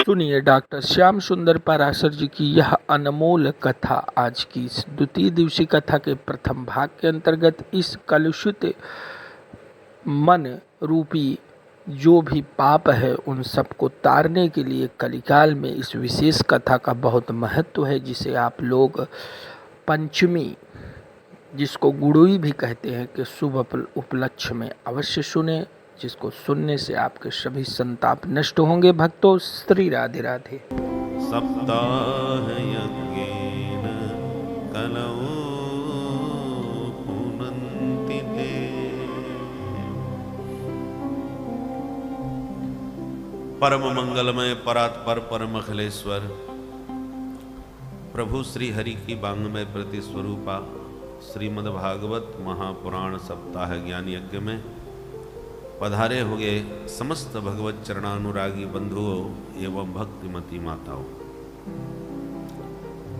सुनिए डॉक्टर श्याम सुंदर पाराशर जी की यह अनमोल कथा। आज की इस द्वितीय दिवसीय कथा के प्रथम भाग के अंतर्गत इस कलुषित मन रूपी जो भी पाप है उन सबको तारने के लिए कलिकाल में इस विशेष कथा का बहुत महत्व है, जिसे आप लोग पंचमी, जिसको गुड़ुई भी कहते हैं, कि शुभ उपलक्ष्य में अवश्य सुने, जिसको सुनने से आपके सभी संताप नष्ट होंगे। भक्तों, श्री राधे राधे। सप्ताह यज्ञेन कलौ पुनन्ति ते। परम मंगलमय परात्पर परम अखिलेश्वर प्रभु श्री हरि की बांगमय प्रति स्वरूपा श्रीमद्भागवत महापुराण सप्ताह ज्ञान यज्ञ में पधारे हुए समस्त भगवत चरणानुरागी बंधुओं एवं भक्तिमती माताओं,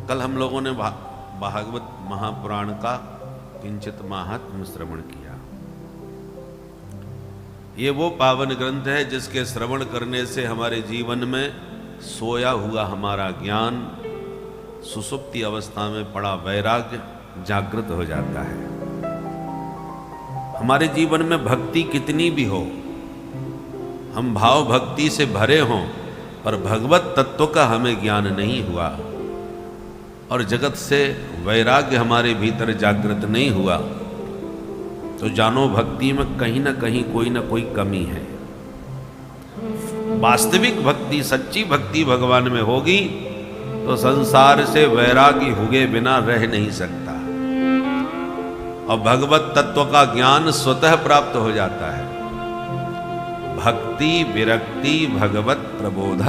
कल हम लोगों ने भागवत महापुराण का किंचित महात्म्य श्रवण किया। ये वो पावन ग्रंथ है जिसके श्रवण करने से हमारे जीवन में सोया हुआ हमारा ज्ञान, सुसुप्ति अवस्था में पड़ा वैराग्य जागृत हो जाता है। हमारे जीवन में भक्ति कितनी भी हो, हम भाव भक्ति से भरे हों, पर भगवत तत्व का हमें ज्ञान नहीं हुआ और जगत से वैराग्य हमारे भीतर जागृत नहीं हुआ, तो जानो भक्ति में कहीं ना कहीं कोई ना कोई कमी है। वास्तविक भक्ति, सच्ची भक्ति भगवान में होगी तो संसार से वैरागी हुए बिना रह नहीं सकता और भगवत तत्व का ज्ञान स्वतः प्राप्त हो जाता है। भक्ति, विरक्ति, भगवत प्रबोध,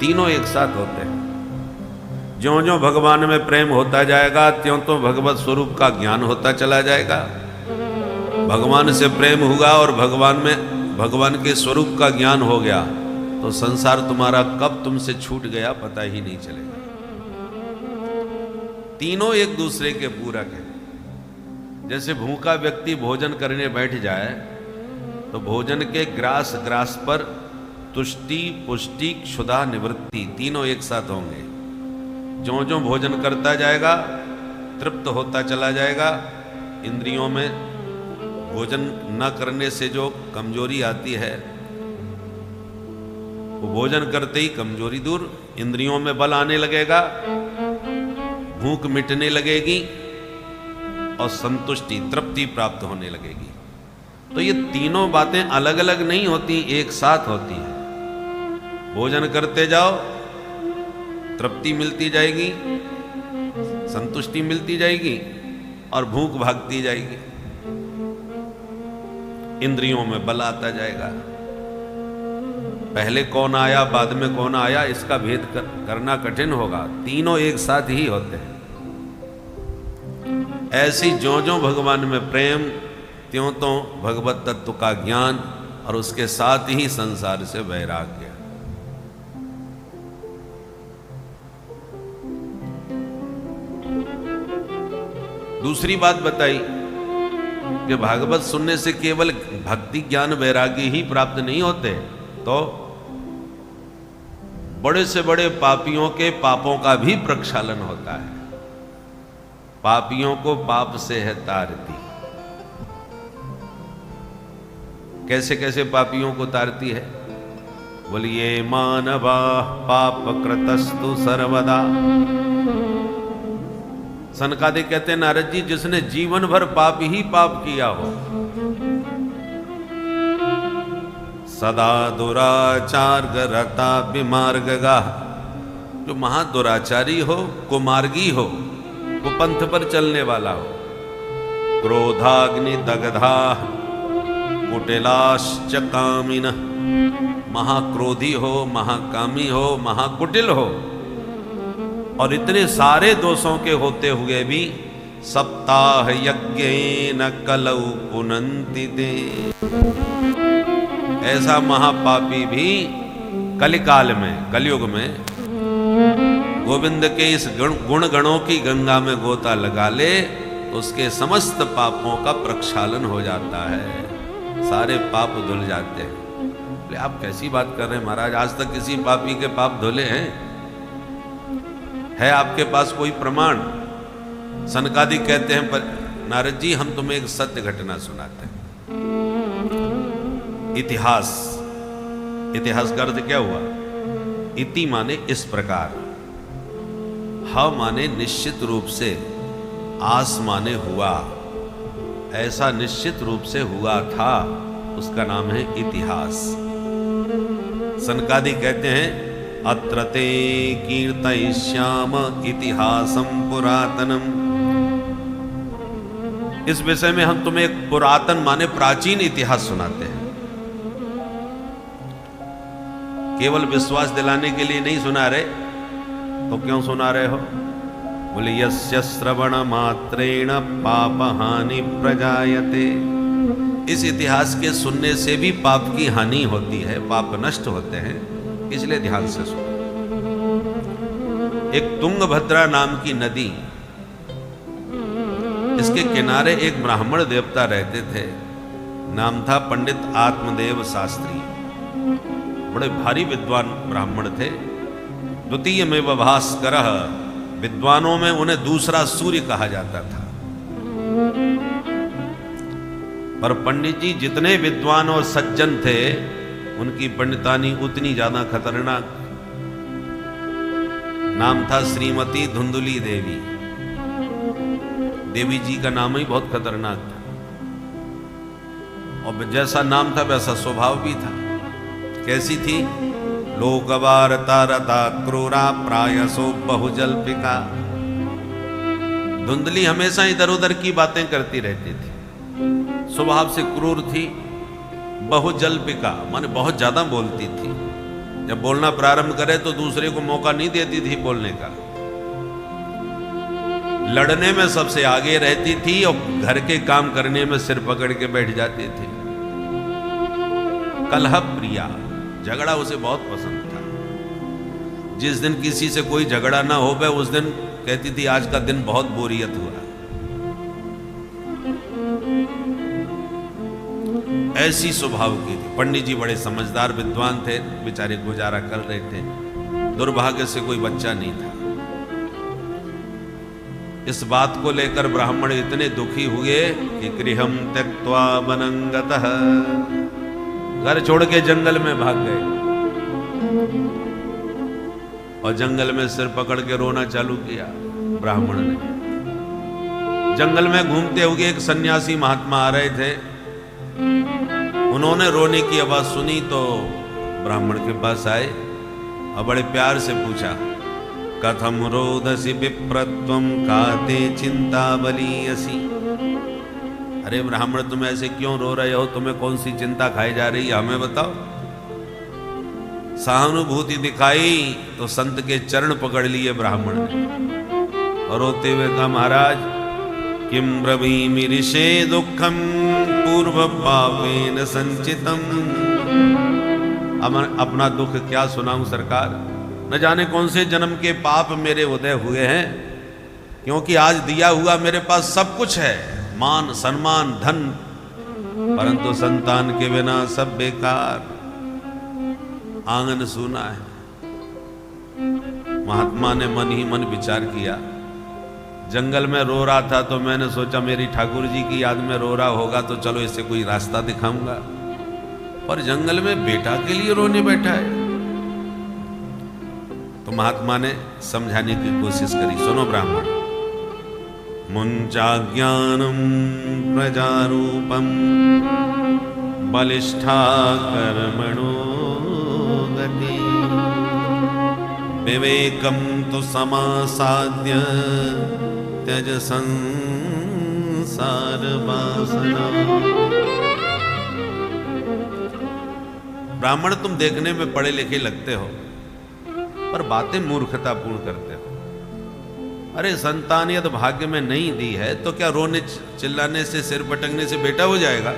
तीनों एक साथ होते हैं। ज्यों ज्यों भगवान में प्रेम होता जाएगा त्यों तो भगवत स्वरूप का ज्ञान होता चला जाएगा। भगवान से प्रेम हुआ और भगवान के स्वरूप का ज्ञान हो गया तो संसार तुम्हारा कब तुमसे छूट गया पता ही नहीं चलेगा। तीनों एक दूसरे के पूरक हैं। जैसे भूखा व्यक्ति भोजन करने बैठ जाए तो भोजन के ग्रास ग्रास पर तुष्टि, पुष्टि, क्षुधा, निवृत्ति तीनों एक साथ होंगे। ज्यों ज्यों भोजन करता जाएगा तृप्त होता चला जाएगा। इंद्रियों में भोजन न करने से जो कमजोरी आती है वो भोजन करते ही कमजोरी दूर, इंद्रियों में बल आने लगेगा, भूख मिटने लगेगी और संतुष्टि, तृप्ति प्राप्त होने लगेगी। तो ये तीनों बातें अलग अलग नहीं होती, एक साथ होती हैं। भोजन करते जाओ, तृप्ति मिलती जाएगी, संतुष्टि मिलती जाएगी और भूख भागती जाएगी, इंद्रियों में बल आता जाएगा। पहले कौन आया बाद में कौन आया इसका भेद करना कठिन होगा, तीनों एक साथ ही होते हैं। ऐसी ज्यों ज्यों भगवान में प्रेम त्यों त्यों भगवत तत्व का ज्ञान और उसके साथ ही संसार से वैराग्य। दूसरी बात बताई कि भागवत सुनने से केवल भक्ति, ज्ञान, वैराग्य ही प्राप्त नहीं होते, तो बड़े से बड़े पापियों के पापों का भी प्रक्षालन होता है। पापियों को पाप से है तारती। कैसे कैसे पापियों को तारती है? बोलिए मानवा पाप कृतस्तु सर्वदा। सनकादिक कहते हैं नारद जी, जिसने जीवन भर पाप ही पाप किया हो, सदा दुराचार रता विमार्गा, जो महादुराचारी हो, कुमार्गी हो, कुपंथ पर चलने वाला हो, क्रोधाग्नि दग्धा कुटिलाश्च कामिन, महाक्रोधी हो, महाकामी हो, महाकुटिल हो और इतने सारे दोषों के होते हुए भी सप्ताह यज्ञेन कलौ पुनन्ति ते, ऐसा महापापी भी कलिकाल में, कलयुग में गोविंद के इस गुण गणों की गंगा में गोता लगा ले तो उसके समस्त पापों का प्रक्षालन हो जाता है, सारे पाप धुल जाते हैं। बोले आप कैसी बात कर रहे हैं महाराज, आज तक किसी पापी के पाप धोले हैं? है आपके पास कोई प्रमाण? सनकादि कहते हैं, पर नारद जी हम तुम्हें एक सत्य घटना सुनाते हैं। इतिहास, इतिहास का अर्थ क्या हुआ? इति माने इस प्रकार, ह माने निश्चित रूप से, आस माने हुआ, ऐसा निश्चित रूप से हुआ था, उसका नाम है इतिहास। सनकादि कहते हैं अत्र ते कीर्तयिष्याम इतिहासं पुरातनम। इस विषय में हम तुम्हें एक पुरातन माने प्राचीन इतिहास सुनाते हैं। केवल विश्वास दिलाने के लिए नहीं सुना रहे, तो क्यों सुना रहे हो? बोले यस्य श्रवण मात्रेण पाप हानि प्रजायते। इस इतिहास के सुनने से भी पाप की हानि होती है, पाप नष्ट होते हैं, इसलिए ध्यान से सुनो। एक तुंगभद्रा नाम की नदी, इसके किनारे एक ब्राह्मण देवता रहते थे, नाम था पंडित आत्मदेव शास्त्री। बड़े भारी विद्वान ब्राह्मण थे। द्वितीय में भास्करः, विद्वानों में उन्हें दूसरा सूर्य कहा जाता था। पर पंडित जी जितने विद्वान और सज्जन थे, उनकी पंडितानी उतनी ज्यादा खतरनाक। नाम था श्रीमती धुंधुली देवी। देवी जी का नाम ही बहुत खतरनाक था, और जैसा नाम था वैसा स्वभाव भी था। कैसी थी? लोकवारता रता क्रूरा प्रायसो बहुजल्पिका। धुंधली हमेशा इधर उधर की बातें करती रहती थी, स्वभाव से क्रूर थी। बहुजल्पिका माने बहुत ज्यादा बोलती थी। जब बोलना प्रारंभ करे तो दूसरे को मौका नहीं देती थी बोलने का। लड़ने में सबसे आगे रहती थी और घर के काम करने में सिर पकड़ के बैठ जाती थी। कलह प्रिया, झगड़ा उसे बहुत पसंद था। जिस दिन किसी से कोई झगड़ा ना हो गए, उस दिन कहती थी आज का दिन बहुत बोरियत हुआ। ऐसी स्वभाव की थी। पंडित जी बड़े समझदार विद्वान थे, बेचारे गुजारा कर रहे थे। दुर्भाग्य से कोई बच्चा नहीं था। इस बात को लेकर ब्राह्मण इतने दुखी हुए कि गृहं त्यक्त्वा वनं गतः, घर छोड़ के जंगल में भाग गए और जंगल में सिर पकड़ के रोना चालू किया। ब्राह्मण ने जंगल में घूमते हुए एक सन्यासी महात्मा आ रहे थे। उन्होंने रोने की आवाज सुनी तो ब्राह्मण के पास आए और बड़े प्यार से पूछा, कथम रोदसी विप्रत्वम काते चिंता बलीयसी। अरे ब्राह्मण, तुम ऐसे क्यों रो रहे हो? तुम्हें कौन सी चिंता खाई जा रही है, हमें बताओ। सहानुभूति दिखाई तो संत के चरण पकड़ लिए ब्राह्मण ने और रोते हुए कहा, महाराज किम ब्रवीमि ऋषे दुखम पूर्व पापेन संचितम। अपना दुख क्या सुनाऊं सरकार, न जाने कौन से जन्म के पाप मेरे उदय हुए हैं। क्योंकि आज दिया हुआ मेरे पास सब कुछ है, मान सम्मान धन, परंतु संतान के बिना सब बेकार, आंगन सूना है। महात्मा ने मन ही मन विचार किया। जंगल में रो रहा था तो मैंने सोचा मेरी ठाकुर जी की याद में रो रहा होगा तो चलो इससे कोई रास्ता दिखाऊंगा, पर जंगल में बेटा के लिए रोने बैठा है। तो महात्मा ने समझाने की कोशिश करी। सुनो ब्राह्मण, मुंचा ज्ञानम प्रजारूपम बलिष्ठा कर्मणो गति विवेकम तो समासाद्य त्यज संसार वासना। ब्राह्मण, तुम देखने में पढ़े लिखे लगते हो पर बातें मूर्खतापूर्ण करते हो। अरे संतान यदि भाग्य में नहीं दी है तो क्या रोने चिल्लाने से सिर पटकने से बेटा हो जाएगा?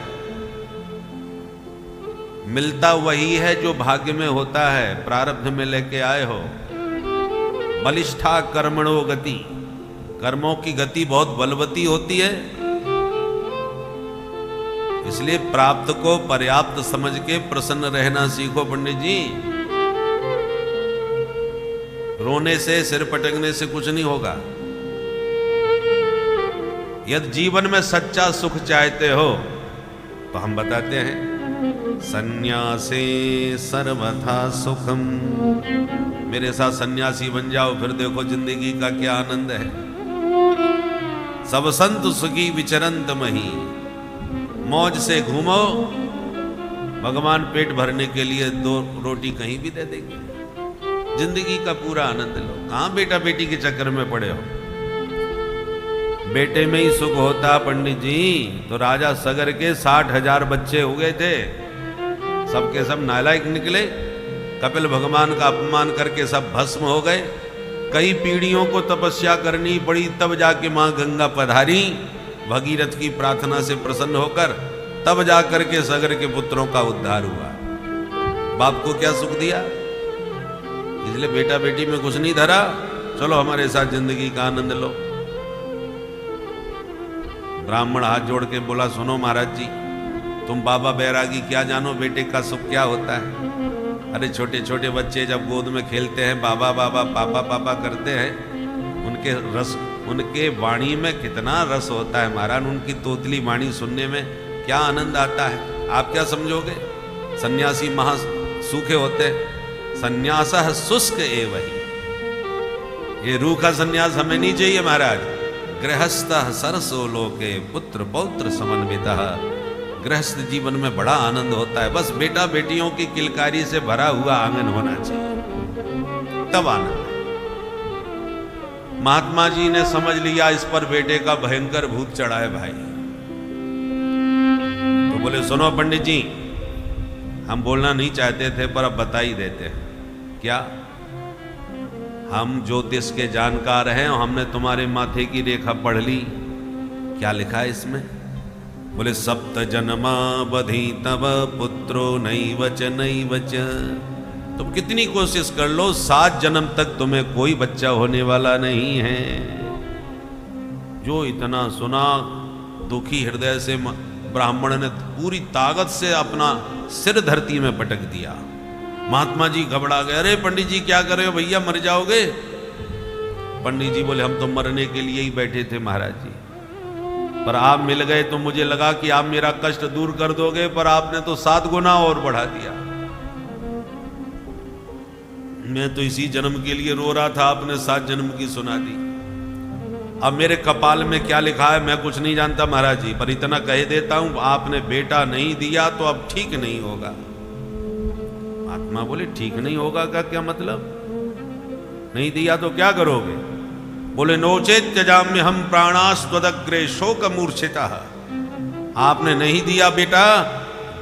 मिलता वही है जो भाग्य में होता है, प्रारब्ध में लेके आए हो। बलिष्ठा कर्मणो गति, कर्मों की गति बहुत बलवती होती है। इसलिए प्राप्त को पर्याप्त समझ के प्रसन्न रहना सीखो पंडित जी। रोने से, सिर पटकने से कुछ नहीं होगा। यदि जीवन में सच्चा सुख चाहते हो तो हम बताते हैं, सन्यासे सर्वथा सुखम। मेरे साथ सन्यासी बन जाओ, फिर देखो जिंदगी का क्या आनंद है। सब संत सुखी विचरंत मही, मौज से घूमो, भगवान पेट भरने के लिए 2 रोटी कहीं भी दे देंगे। जिंदगी का पूरा आनंद लो। कहां बेटा बेटी के चक्कर में पड़े हो। बेटे में ही सुख होता पंडित जी। तो राजा सगर के 60,000 बच्चे हो गए थे, सबके सब नालायक निकले। कपिल भगवान का अपमान करके सब भस्म हो गए। कई पीढ़ियों को तपस्या करनी पड़ी, तब जाके मां गंगा पधारी भगीरथ की प्रार्थना से प्रसन्न होकर, तब जाकर के सगर के पुत्रों का उद्धार हुआ। बाप को क्या सुख दिया। इसलिए बेटा बेटी में कुछ नहीं धरा, चलो हमारे साथ जिंदगी का आनंद लो। ब्राह्मण हाथ जोड़ के बोला, सुनो महाराज जी, तुम बाबा बैरागी क्या जानो बेटे का सुख क्या होता है। अरे छोटे छोटे बच्चे जब गोद में खेलते हैं, बाबा बाबा पापा पापा करते हैं, उनके वाणी में कितना रस होता है महाराज। उनकी तोतली वाणी सुनने में क्या आनंद आता है। आप क्या समझोगे। सन्यासी महा सूखे होते हैं। सन्यासः शुष्क एव ही। ये रूखा सन्यास हमें नहीं चाहिए महाराज। गृहस्थः सरसो लोके पुत्र पौत्र समन्वितः। गृहस्थ जीवन में बड़ा आनंद होता है। बस बेटा बेटियों की किलकारी से भरा हुआ आंगन होना चाहिए, तब आनंद है। महात्मा जी ने समझ लिया इस पर बेटे का भयंकर भूत चढ़ा है भाई। तो बोले, सुनो पंडित जी, हम बोलना नहीं चाहते थे पर अब बता ही देते हैं। क्या। हम ज्योतिष के जानकार हैं और हमने तुम्हारे माथे की रेखा पढ़ ली। क्या लिखा है इसमें। बोले, सप्त जन्मा बधी तब पुत्रो नैवच नैवच। तुम कितनी कोशिश कर लो, 7 जन्म तक तुम्हें कोई बच्चा होने वाला नहीं है। जो इतना सुना, दुखी हृदय से ब्राह्मण ने पूरी ताकत से अपना सिर धरती में पटक दिया। महात्मा जी घबरा गए। अरे पंडित जी क्या कर रहे हो भैया, मर जाओगे। पंडित जी बोले, हम तो मरने के लिए ही बैठे थे महाराज जी, पर आप मिल गए तो मुझे लगा कि आप मेरा कष्ट दूर कर दोगे, पर आपने तो 7 गुना और बढ़ा दिया। मैं तो इसी जन्म के लिए रो रहा था, आपने 7 जन्म की सुना दी। अब मेरे कपाल में क्या लिखा है मैं कुछ नहीं जानता महाराज जी, पर इतना कह देता हूं, आपने बेटा नहीं दिया तो अब ठीक नहीं होगा। महात्मा बोले, ठीक नहीं होगा का क्या मतलब। नहीं दिया तो क्या करोगे। बोले, नोचेत त्यजाम्य हम प्राणास्त्वदग्रे शोक मूर्छितः। आपने नहीं दिया बेटा,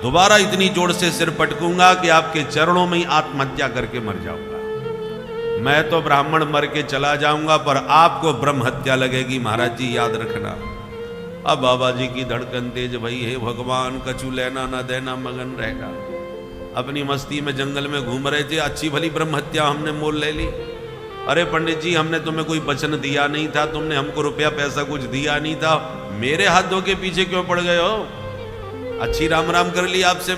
दोबारा इतनी जोर से सिर पटकूंगा कि आपके चरणों में ही आत्महत्या करके मर जाऊंगा। मैं तो ब्राह्मण मर के चला जाऊंगा, पर आपको ब्रह्म हत्या लगेगी महाराज जी, याद रखना। अब बाबा जी की धड़कन तेज भई। हे भगवान, कछु लेना ना देना मगन रहेगा। अपनी मस्ती में जंगल में घूम रहे थे, अच्छी भली ब्रह्म हत्या हमने मोल ले ली। अरे पंडित जी, हमने तुम्हें कोई वचन दिया नहीं था, तुमने हमको रुपया पैसा कुछ दिया नहीं था, मेरे हाथों के पीछे क्यों पड़ गए हो। अच्छी राम राम कर ली आपसे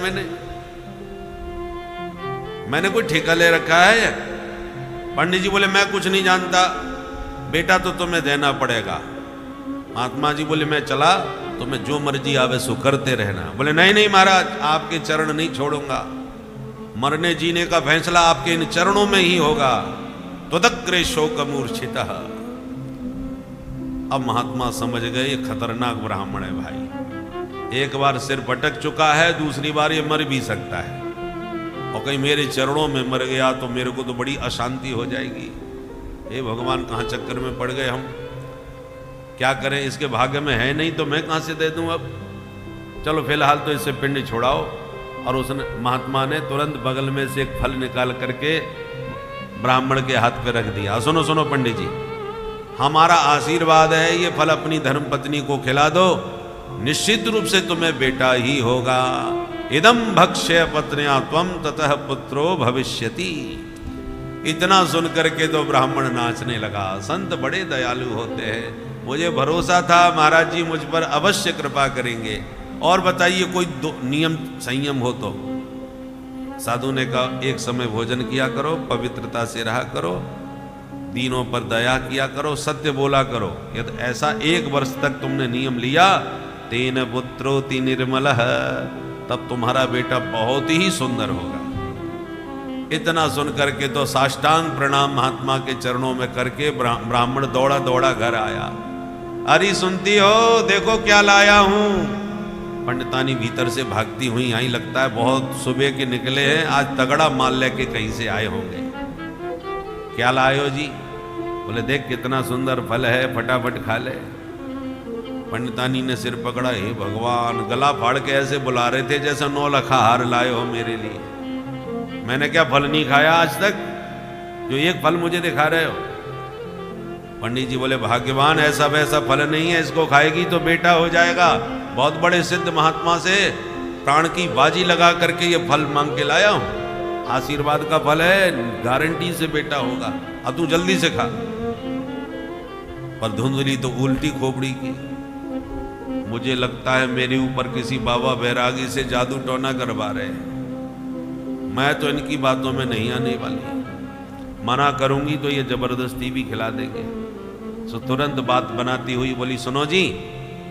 मैंने कोई ठेका ले रखा है। पंडित जी बोले, मैं कुछ नहीं जानता, बेटा तो तुम्हें देना पड़ेगा। महात्मा जी बोले, मैं चला, तुम्हें जो मर्जी आवे सो करते रहना। बोले, नहीं नहीं महाराज, आपके चरण नहीं छोड़ूंगा, मरने जीने का फैसला आपके इन चरणों में ही होगा। त्वदग्रे शोक मूर्छितः। अब महात्मा समझ गए ये खतरनाक ब्राह्मण है भाई। एक बार सिर पटक चुका है, दूसरी बार ये मर भी सकता है, और कहीं मेरे चरणों में मर गया तो मेरे को तो बड़ी अशांति हो जाएगी। हे भगवान, कहाँ चक्कर में पड़ गए हम। क्या करें, इसके भाग्य में है नहीं तो मैं कहाँ से दे दूं। अब चलो फिलहाल तो इससे पिंड छुड़ाओ। और उसने, महात्मा ने तुरंत बगल में से एक फल निकाल करके ब्राह्मण के हाथ पे रख दिया। सुनो सुनो पंडित जी, हमारा आशीर्वाद है, ये फल अपनी धर्मपत्नी को खिला दो, निश्चित रूप से तुम्हें बेटा ही होगा। इदम भक्ष्य पत्न्या त्वम ततः पुत्रो भविष्यति। इतना सुन करके तो ब्राह्मण नाचने लगा। संत बड़े दयालु होते हैं। मुझे भरोसा था महाराज जी मुझ पर अवश्य कृपा करेंगे, और बताइए कोई नियम संयम हो तो। साधु ने कहा एक समय भोजन किया करो, पवित्रता से रहा करो, दीनों पर दया किया करो, सत्य बोला करो। यदि ऐसा 1 वर्ष तक तुमने नियम लिया, तेन पुत्रोति निर्मलः, तब तुम्हारा बेटा बहुत ही सुंदर होगा। इतना सुन करके तो साष्टांग प्रणाम महात्मा के चरणों में करके ब्राह्मण दौड़ा दौड़ा घर आया। अरे सुनती हो, देखो क्या लाया हूं। पंडितानी भीतर से भागती हुई आई, लगता है बहुत सुबह के निकले हैं, आज तगड़ा माल लेके कहीं से आए होंगे। क्या लाए हो जी? बोले देख कितना सुंदर फल है, फटाफट खा ले। पंडितानी ने सिर पकड़ा, हे भगवान, गला फाड़ के ऐसे बुला रहे थे जैसे 9 लखा हार लाए हो मेरे लिए। मैंने क्या फल नहीं खाया आज तक, जो एक फल मुझे दिखा रहे हो? पंडित जी बोले भाग्यवान, ऐसा वैसा फल नहीं है, इसको खाएगी तो बेटा हो जाएगा। बहुत बड़े सिद्ध महात्मा से प्राण की बाजी लगा करके ये फल मांग के लाया हूं, आशीर्वाद का फल है, गारंटी से बेटा होगा, अब तू जल्दी से खा। पर धुंधली तो उल्टी खोपड़ी की। मुझे लगता है मेरे ऊपर किसी बाबा बैरागी से जादू टोना करवा रहे हैं। मैं तो इनकी बातों में नहीं आने वाली, मना करूंगी तो ये जबरदस्ती भी खिला देंगे। सो तुरंत बात बनाती हुई बोली, सुनो जी,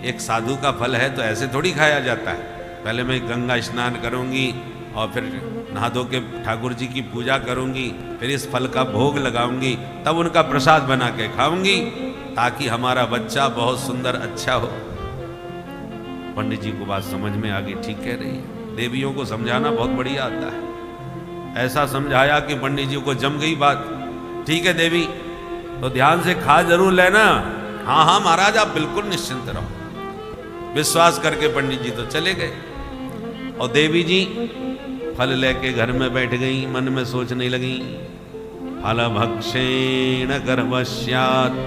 एक साधु का फल है तो ऐसे थोड़ी खाया जाता है। पहले मैं गंगा स्नान करूंगी और फिर नहा धो के ठाकुर जी की पूजा करूंगी, फिर इस फल का भोग लगाऊंगी, तब उनका प्रसाद बना के खाऊंगी, ताकि हमारा बच्चा बहुत सुंदर अच्छा हो। पंडित जी को बात समझ में आ गई, ठीक कह रही है। देवियों को समझाना बहुत बढ़िया आता है। ऐसा समझाया कि पंडित जी को जम गई बात। ठीक है देवी, तो ध्यान से खा जरूर लेना। हाँ हाँ महाराज, आप बिल्कुल निश्चिंत रहो। विश्वास करके पंडित जी तो चले गए और देवी जी फल लेके घर में बैठ गई, मन में सोचने लगी, फल भक्षेण गर्भस्यात्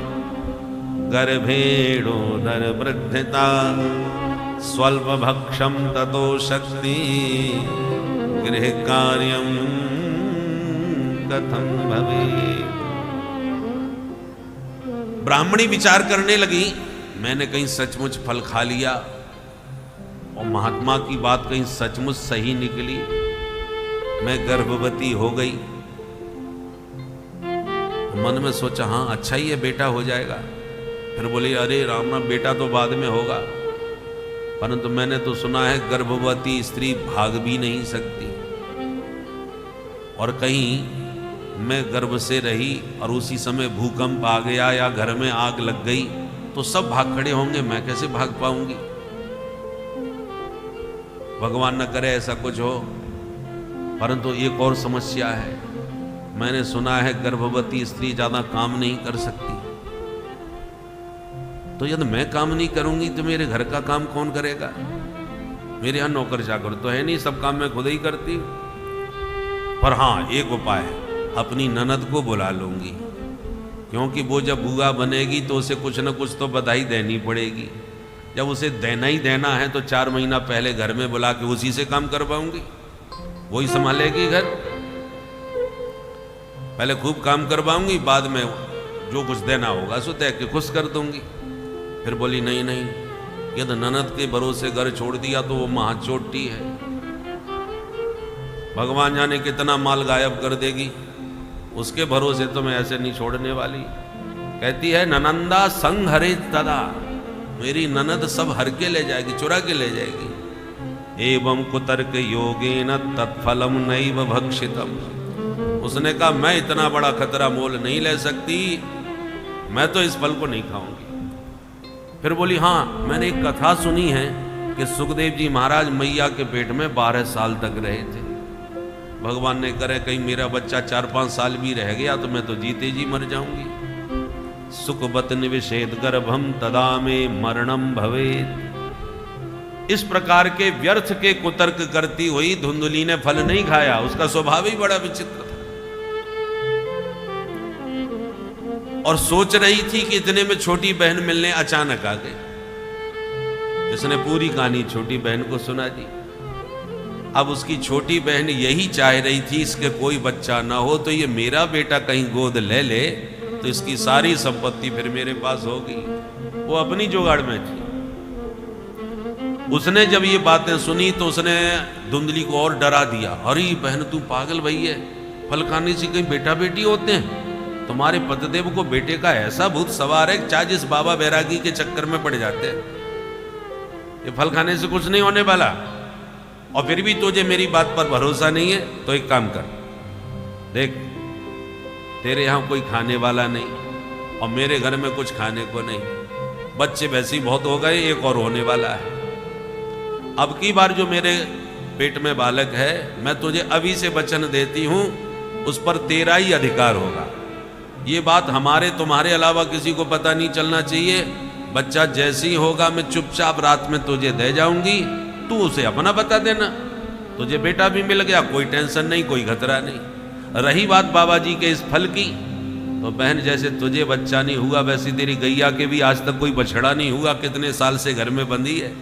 गर्भेणोदर वृद्धिता स्वल्प भक्षम ततो शक्ति गृह कार्यम कथम भवेत्। ब्राह्मणी विचार करने लगी, मैंने कहीं सचमुच फल खा लिया और महात्मा की बात कहीं सचमुच सही निकली, मैं गर्भवती हो गई। मन में सोचा हाँ अच्छा ही है, बेटा हो जाएगा। फिर बोली अरे राम राम, बेटा तो बाद में होगा, परंतु मैंने तो सुना है गर्भवती स्त्री भाग भी नहीं सकती, और कहीं मैं गर्भ से रही और उसी समय भूकंप आ गया या घर में आग लग गई तो सब भाग खड़े होंगे, मैं कैसे भाग पाऊंगी? भगवान न करे ऐसा कुछ हो। परंतु एक और समस्या है, मैंने सुना है गर्भवती स्त्री ज्यादा काम नहीं कर सकती, तो यदि मैं काम नहीं करूंगी तो मेरे घर का काम कौन करेगा? मेरे यहां नौकर चाकर तो है नहीं, सब काम मैं खुद ही करती हूं। पर हाँ एक उपाय है, अपनी ननद को बुला लूंगी, क्योंकि वो जब बुआ बनेगी तो उसे कुछ न कुछ तो बधाई देनी पड़ेगी। जब उसे देना ही देना है तो 4 महीना पहले घर में बुला के उसी से काम करवाऊंगी, वही संभालेगी घर। पहले खूब काम करवाऊंगी, बाद में जो कुछ देना होगा सो दे के खुश कर दूंगी। फिर बोली नहीं नहीं, यदि ननद के भरोसे घर छोड़ दिया तो वो महाचोटी है, भगवान जाने कितना माल गायब कर देगी, उसके भरोसे तो मैं ऐसे नहीं छोड़ने वाली। कहती है ननंदा संग हरे तदा, मेरी ननद सब हर के ले जाएगी, चुरा के ले जाएगी। एवं कुतर्क योगेन तत्फलम नैव भक्षितम, उसने कहा मैं इतना बड़ा खतरा मोल नहीं ले सकती, मैं तो इस फल को नहीं खाऊंगी। फिर बोली हाँ मैंने एक कथा सुनी है कि सुखदेव जी महाराज मैया के पेट में 12 साल तक रहे थे। भगवान ने करे कहीं मेरा बच्चा 4-5 साल भी रह गया तो मैं तो जीते जी मर जाऊंगी। सुखवत निविषेद गर्भम तदा में मरणम भवेत्। इस प्रकार के व्यर्थ के कुतर्क करती हुई धुंधली ने फल नहीं खाया, उसका स्वभाव ही बड़ा विचित्र था। और सोच रही थी कि इतने में छोटी बहन मिलने अचानक आ गई। इसने पूरी कहानी छोटी बहन को सुना दी। अब उसकी छोटी बहन यही चाह रही थी इसके कोई बच्चा ना हो तो ये मेरा बेटा कहीं गोद ले ले तो इसकी सारी संपत्ति फिर मेरे पास होगी। वो अपनी जुगाड़ में थी। उसने जब ये बातें सुनी तो उसने धुंधली को और डरा दिया। अरे बहन तू पागल भई है, फल खाने से कहीं बेटा बेटी होते हैं? तुम्हारे पतिदेव को बेटे का ऐसा भूत सवार है, चाहे जिस बाबा बैरागी के चक्कर में पड़ जाते हैं। ये फल खाने से कुछ नहीं होने वाला। और फिर भी तुझे मेरी बात पर भरोसा नहीं है तो एक काम कर, देख तेरे यहां कोई खाने वाला नहीं और मेरे घर में कुछ खाने को नहीं, बच्चे वैसे ही बहुत हो गए, एक और होने वाला है। अब की बार जो मेरे पेट में बालक है, मैं तुझे अभी से वचन देती हूं, उस पर तेरा ही अधिकार होगा। ये बात हमारे तुम्हारे अलावा किसी को पता नहीं चलना चाहिए। बच्चा जैसे ही होगा मैं चुपचाप रात में तुझे दे जाऊंगी, तू उसे अपना बता देना। तुझे बेटा भी मिल गया, कोई टेंशन नहीं, कोई खतरा नहीं। रही बात बाबा जी के इस फल की, तो बहन जैसे तुझे बच्चा नहीं हुआ वैसे तेरी गैया के भी आज तक कोई बछड़ा नहीं हुआ, कितने साल से घर में बंधी है।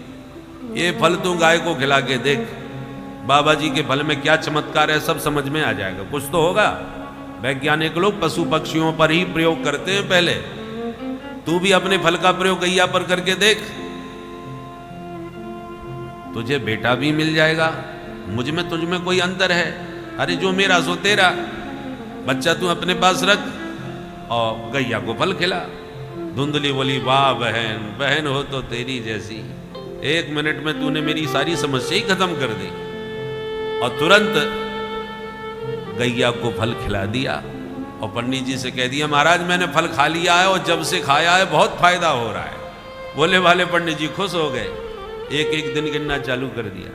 ये फल तू गाय को खिला के देख, बाबा जी के फल में क्या चमत्कार है सब समझ में आ जाएगा। कुछ तो होगा। वैज्ञानिक लोग पशु पक्षियों पर ही प्रयोग करते हैं पहले, तू भी अपने फल का प्रयोग गैया पर करके देख, तुझे बेटा भी मिल जाएगा। मुझ में तुझ में कोई अंतर है? अरे जो मेरा सो तेरा। बच्चा तू अपने पास रख और गैया को फल खिला। धुंधली बोली वाह बहन, बहन हो तो तेरी जैसी। 1 मिनट में तूने मेरी सारी समस्या ही खत्म कर दी। और तुरंत गैया को फल खिला दिया और पंडित जी से कह दिया महाराज मैंने फल खा लिया है और जब से खाया है बहुत फायदा हो रहा है। बोले वाले पंडित जी खुश हो गए, एक एक दिन गिनना चालू कर दिया।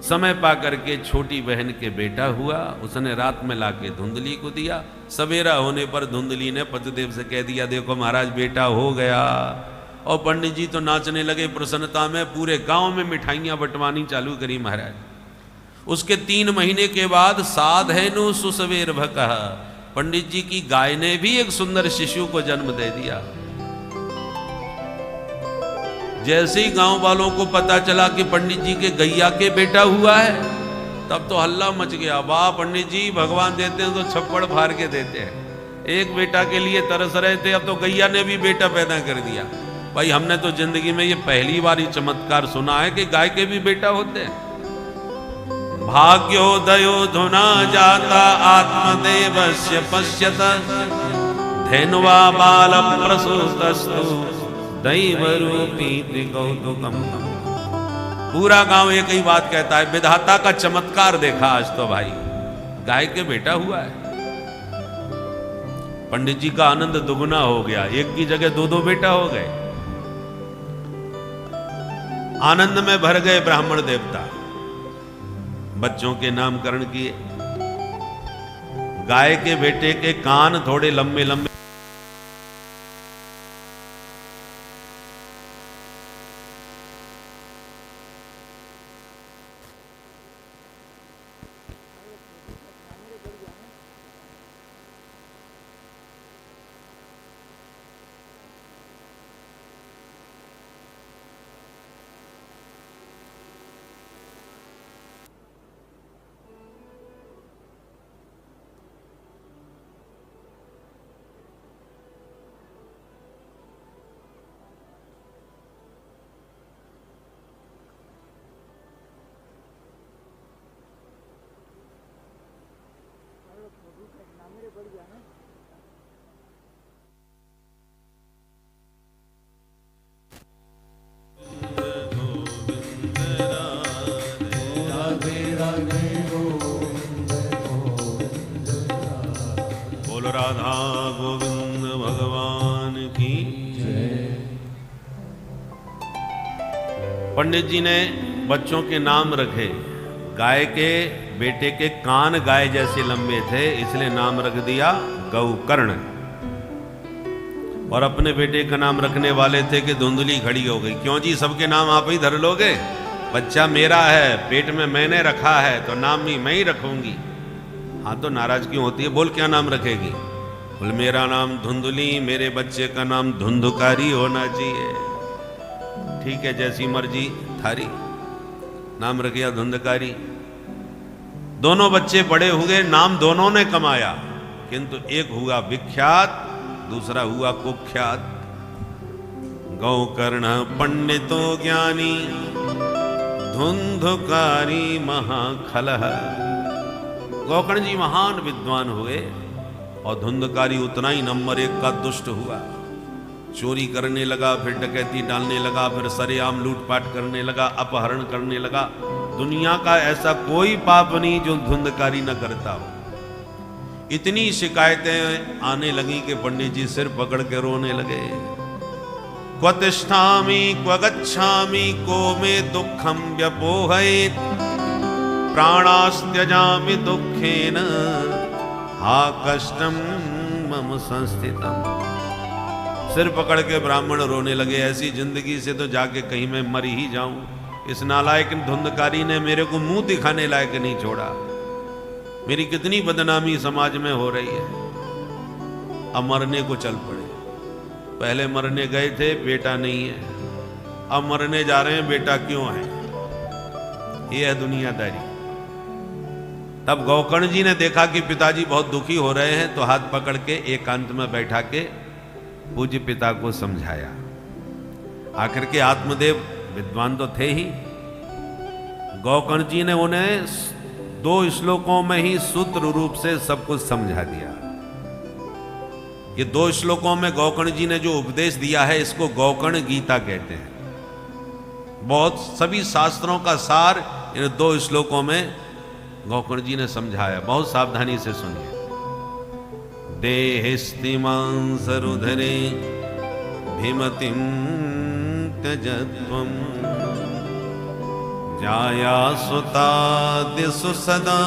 समय पा करके छोटी बहन के बेटा हुआ, उसने रात में लाके धुंधली को दिया। सवेरा होने पर धुंधली ने पतिदेव से कह दिया देखो महाराज बेटा हो गया। और पंडित जी तो नाचने लगे प्रसन्नता में, पूरे गांव में मिठाइयां बंटवानी चालू करी महाराज। उसके 3 महीने के बाद साधैनु सुसवेर भकः, पंडित जी की गाय ने भी एक सुंदर शिशु को जन्म दे दिया। जैसे ही गांव वालों को पता चला कि पंडित जी के गैया के बेटा हुआ है, तब तो हल्ला मच गया। वाह पंडित जी भगवान देते हैं तो छप्पड़ फाड़ के देते हैं। एक बेटा के लिए तरस रहे थे, अब तो गैया ने भी बेटा पैदा कर दिया। भाई हमने तो जिंदगी में ये पहली बार ही चमत्कार सुना है कि गाय के भी बेटा होते हैं। भाग्योदयो धुना जाता आत्मदेवस्य पश्यत, धेन्वा बाल प्रसूतस्तु दैवरूपी त्रिकौतुकम्। पूरा गांव एक ही बात कहता है, विधाता का चमत्कार देखा आज तो भाई, गाय के बेटा हुआ है। पंडित जी का आनंद दुगुना हो गया, एक की जगह 2-2 बेटा हो गए। आनंद में भर गए ब्राह्मण देवता, बच्चों के नामकरण किए। गाय के बेटे के कान थोड़े लंबे लंबे, बोलो राधा गोविंद भगवान की जय। पंडित जी ने बच्चों के नाम रखे। गाय के बेटे के कान गाय जैसे लंबे थे, इसलिए नाम रख दिया गौकर्ण। और अपने बेटे का नाम रखने वाले थे कि धुंधली खड़ी हो गई। क्यों जी सबके नाम आप ही धर लोगे? बच्चा मेरा है, पेट में मैंने रखा है तो नाम भी मैं ही रखूंगी। हाँ तो नाराज क्यों होती है? बोल क्या नाम रखेगी? बोल मेरा नाम धुंधली, मेरे बच्चे का नाम धुंधकारी होना चाहिए। ठीक है जैसी मर्जी थारी, नाम रख दिया धुंधकारी। दोनों बच्चे बड़े हुए, नाम दोनों ने कमाया, किंतु एक हुआ विख्यात, दूसरा हुआ कुख्यात। गौकर्ण पंडितो ज्ञानी धुंधुकारी महाखलह। गौकर्ण जी महान विद्वान हुए और धुंधकारी उतना ही नंबर 1 का दुष्ट हुआ। चोरी करने लगा, फिर डकैती डालने लगा, फिर सरेआम लूटपाट करने लगा, अपहरण करने लगा। दुनिया का ऐसा कोई पाप नहीं जो धुंधकारी न करता हो। इतनी शिकायतें आने लगी कि पंडित जी सिर पकड़ के रोने लगे। क्व तिष्ठामि क्व गच्छामि को मे दुःखं व्यपोहयेत् प्राणास्त्यजामि दुःखेन हा कष्टं मम संस्थितम्। सिर पकड़ के ब्राह्मण रोने लगे, ऐसी जिंदगी से तो जाके कहीं मैं मर ही जाऊं। इस नालायक धुंधकारी ने मेरे को मुंह दिखाने लायक नहीं छोड़ा। मेरी कितनी बदनामी समाज में हो रही है। अब मरने को चल पड़े। पहले मरने गए थे, बेटा नहीं है। अब मरने जा रहे हैं, बेटा क्यों है। ये है दुनियादारी। तब गौकर्ण जी ने देखा कि पिताजी बहुत दुखी हो रहे हैं, तो हाथ पकड़ के एकांत में बैठा के पूज्य पिता को समझाया। आखिर के आत्मदेव विद्वान तो थे ही। गौकर्ण जी ने उन्हें 2 श्लोकों में ही सूत्र रूप से सब कुछ समझा दिया। ये 2 श्लोकों में गौकर्ण जी ने जो उपदेश दिया है, इसको गौकर्ण गीता कहते हैं। बहुत सभी शास्त्रों का सार इन 2 श्लोकों में गौकर्ण जी ने समझाया। बहुत सावधानी से सुनिए। देहिस्तिमां सरुधरे भीमतिं त्यजत्वम् जाया सुतादिषु सदा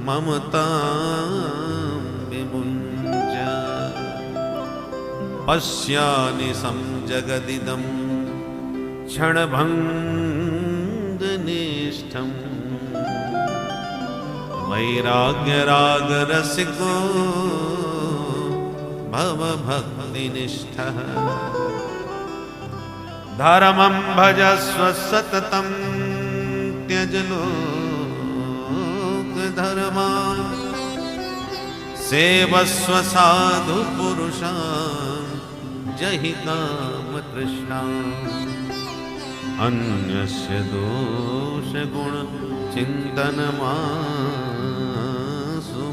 ममतां विमुञ्च पश्यानि संजगदिदं क्षणभङ्गनिष्ठम् वैराग्यरागरसिको भवभक्तिनिष्ठः धर्मं भजस्व सततं त्यज लोकधर्मान् सेवस्व साधु पुरुषान् जहि कामतृष्णान् अन्यस्य दोषगुण चिन्तनमासु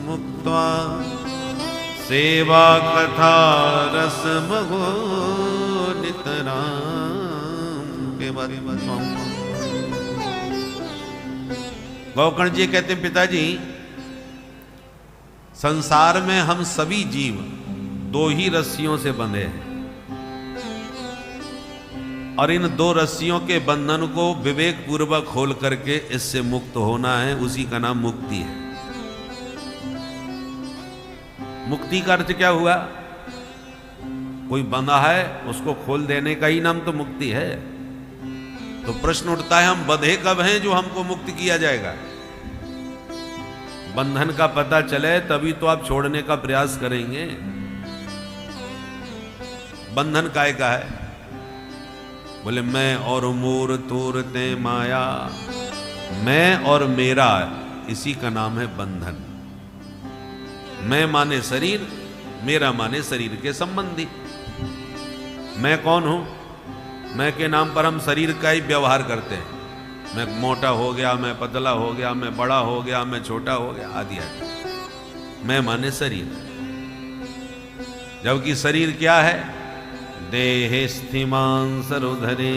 मुक्त्वा सेवा कथा रसमगो नितरां पिबत्वम्। गौकर्ण जी कहते हैं, पिताजी संसार में हम सभी जीव 2 ही रस्सियों से बंधे हैं और इन 2 रस्सियों के बंधन को विवेक पूर्वक खोल करके इससे मुक्त होना है। उसी का नाम मुक्ति है। मुक्ति का अर्थ क्या हुआ? कोई बंधा है, उसको खोल देने का ही नाम तो मुक्ति है। तो प्रश्न उठता है, हम बंधे कब हैं जो हमको मुक्त किया जाएगा? बंधन का पता चले तभी तो आप छोड़ने का प्रयास करेंगे। बंधन काय का है? बोले मैं और मोर तोरते माया, मैं और मेरा, इसी का नाम है बंधन। मैं माने शरीर, मेरा माने शरीर के संबंधी। मैं कौन हूं? मैं के नाम पर हम शरीर का ही व्यवहार करते हैं। मैं मोटा हो गया, मैं पतला हो गया, मैं बड़ा हो गया, मैं छोटा हो गया, आदि आदि। मैं माने शरीर, जबकि शरीर क्या है? देहे स्थिमां सरुधरे।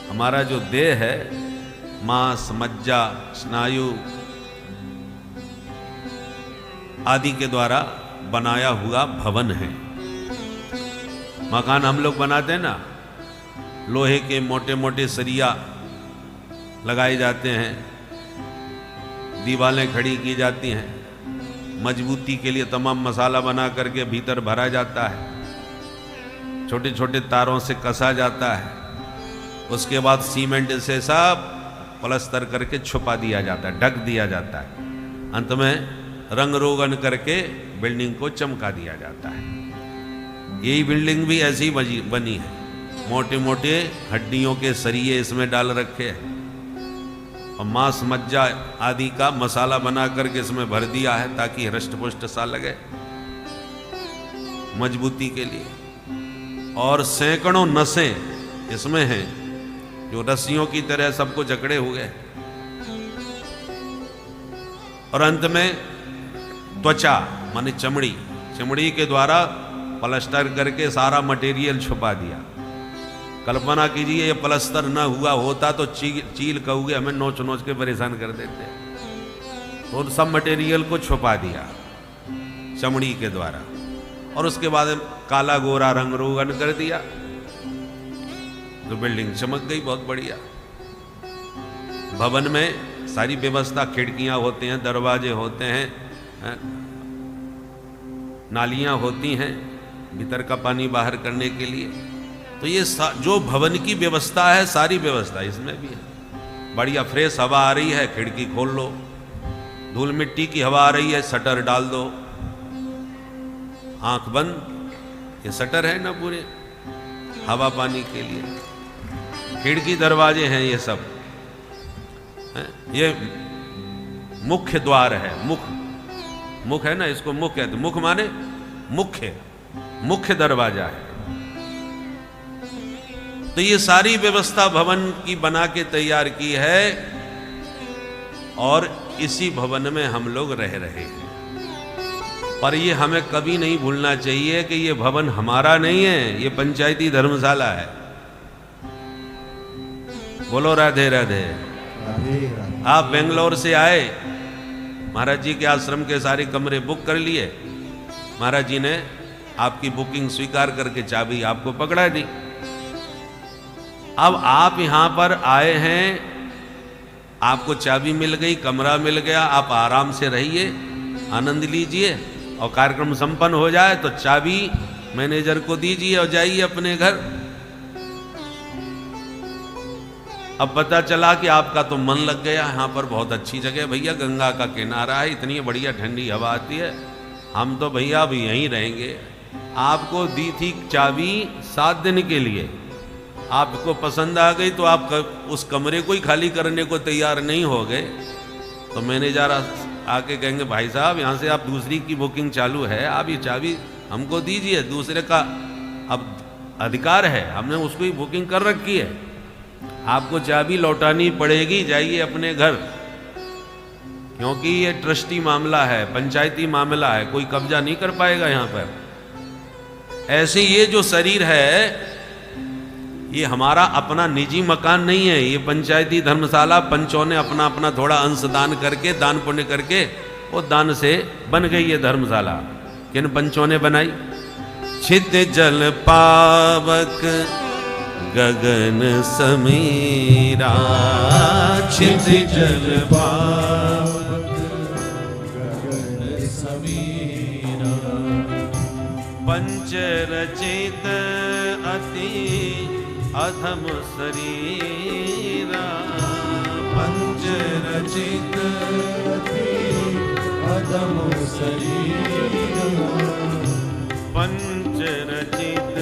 हमारा जो देह है, मांस, मज्जा, स्नायु आदि के द्वारा बनाया हुआ भवन है। मकान हम लोग बनाते हैं ना, लोहे के मोटे मोटे सरिया लगाए जाते हैं, दीवारें खड़ी की जाती हैं, मजबूती के लिए तमाम मसाला बना करके भीतर भरा जाता है, छोटे छोटे तारों से कसा जाता है, उसके बाद सीमेंट से सब प्लास्टर करके छुपा दिया जाता है, ढक दिया जाता है, अंत में रंग रोगन करके बिल्डिंग को चमका दिया जाता है। यही बिल्डिंग भी ऐसी बनी है, मोटे मोटे हड्डियों के सरिये इसमें डाल रखे हैं और मांस मज्जा आदि का मसाला बना करके इसमें भर दिया है ताकि हृष्ट पुष्ट सा लगे, मजबूती के लिए। और सैकड़ों नसें इसमें हैं जो रस्सियों की तरह सबको जकड़े हुए हैं। और अंत में त्वचा माने चमड़ी, चमड़ी के द्वारा प्लास्टर करके सारा मटेरियल छुपा दिया। कल्पना कीजिए ये प्लास्टर न हुआ होता तो चील कौवे हमें नोच नोच के परेशान कर देते। तो सब मटेरियल को छुपा दिया चमड़ी के द्वारा, और उसके बाद काला गोरा रंग रोगन कर दिया तो बिल्डिंग चमक गई बहुत बढ़िया। भवन में सारी व्यवस्था, खिड़कियां होते हैं, दरवाजे होते हैं, नालियां होती हैं भीतर का पानी बाहर करने के लिए। तो ये जो भवन की व्यवस्था है सारी व्यवस्था इसमें भी है। बढ़िया फ्रेश हवा आ रही है, खिड़की खोल लो। धूल मिट्टी की हवा आ रही है, शटर डाल दो। आंख बंद, ये शटर है ना पूरे हवा पानी के लिए। खिड़की दरवाजे हैं ये सब है। ये मुख्य द्वार है, मुख है ना, इसको मुख कहते। मुख माने मुख्य दरवाजा है। तो ये सारी व्यवस्था भवन की बना के तैयार की है और इसी भवन में हम लोग रह रहे हैं। पर ये हमें कभी नहीं भूलना चाहिए कि ये भवन हमारा नहीं है, ये पंचायती धर्मशाला है। बोलो राधे राधे। आप बेंगलोर से आए, महाराज जी के आश्रम के सारे कमरे बुक कर लिए, महाराज जी ने आपकी बुकिंग स्वीकार करके चाबी आपको पकड़ा दी। अब आप यहां पर आए हैं, आपको चाबी मिल गई, कमरा मिल गया, आप आराम से रहिए, आनंद लीजिए, और कार्यक्रम संपन्न हो जाए तो चाबी मैनेजर को दीजिए और जाइए अपने घर। अब पता चला कि आपका तो मन लग गया, यहाँ पर बहुत अच्छी जगह भैया, गंगा का किनारा है, इतनी बढ़िया ठंडी हवा आती है, हम तो भैया अब यहीं रहेंगे। आपको दी थी चाबी 7 दिन के लिए, आपको पसंद आ गई तो आप उस कमरे को ही खाली करने को तैयार नहीं हो गए, तो मैनेजर आके कहेंगे भाई साहब यहाँ से आप दूसरी की बुकिंग चालू है, आप ये चाबी हमको दीजिए, दूसरे का अब अधिकार है, हमने उसको ही बुकिंग कर रखी है, आपको चाबी लौटानी पड़ेगी, जाइए अपने घर। क्योंकि ये ट्रस्टी मामला है, पंचायती मामला है, कोई कब्जा नहीं कर पाएगा यहाँ पर। ऐसे ये जो शरीर है ये हमारा अपना निजी मकान नहीं है, ये पंचायती धर्मशाला, पंचों ने अपना अपना थोड़ा अंश दान करके, दान पुण्य करके, वो दान से बन गई ये धर्मशाला। किन पंचों ने बनाई? छिद जल पावक गगन समीरा, छिद जल पावक गगन समीरा, पंच रचित अति अधम शरीरा, पंच रचित अधम शरीरा, पंच रचित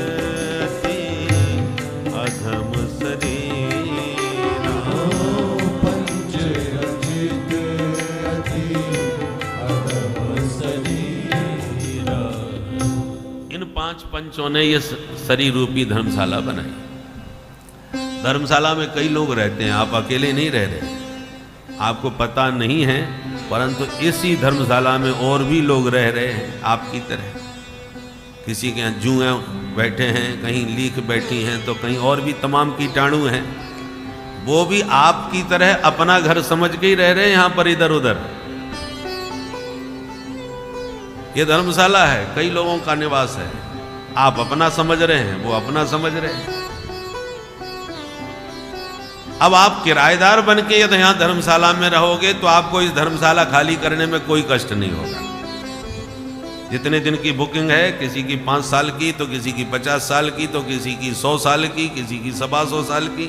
अधम शरीरा, पंच रचित अधम शरीरा। इन 5 पंचों ने ये शरीर रूपी धर्मशाला बनाई। धर्मशाला में कई लोग रहते हैं, आप अकेले नहीं रह रहे, आपको पता नहीं है, परंतु इसी धर्मशाला में और भी लोग रह रहे हैं आपकी तरह। किसी के यहाँ जुएं बैठे हैं, कहीं लीख बैठी हैं, तो कहीं और भी तमाम कीटाणु हैं, वो भी आपकी तरह अपना घर समझ के ही रह रहे हैं यहाँ पर इधर उधर। ये धर्मशाला है, कई लोगों का निवास है, आप अपना समझ रहे हैं, वो अपना समझ रहे हैं। अब आप किराएदार बन के यदि यहाँ धर्मशाला में रहोगे तो आपको इस धर्मशाला खाली करने में कोई कष्ट नहीं होगा। जितने दिन की बुकिंग है, किसी की 5 साल की, तो किसी की 50 साल की, तो किसी की 100 साल की, किसी की 125 साल की,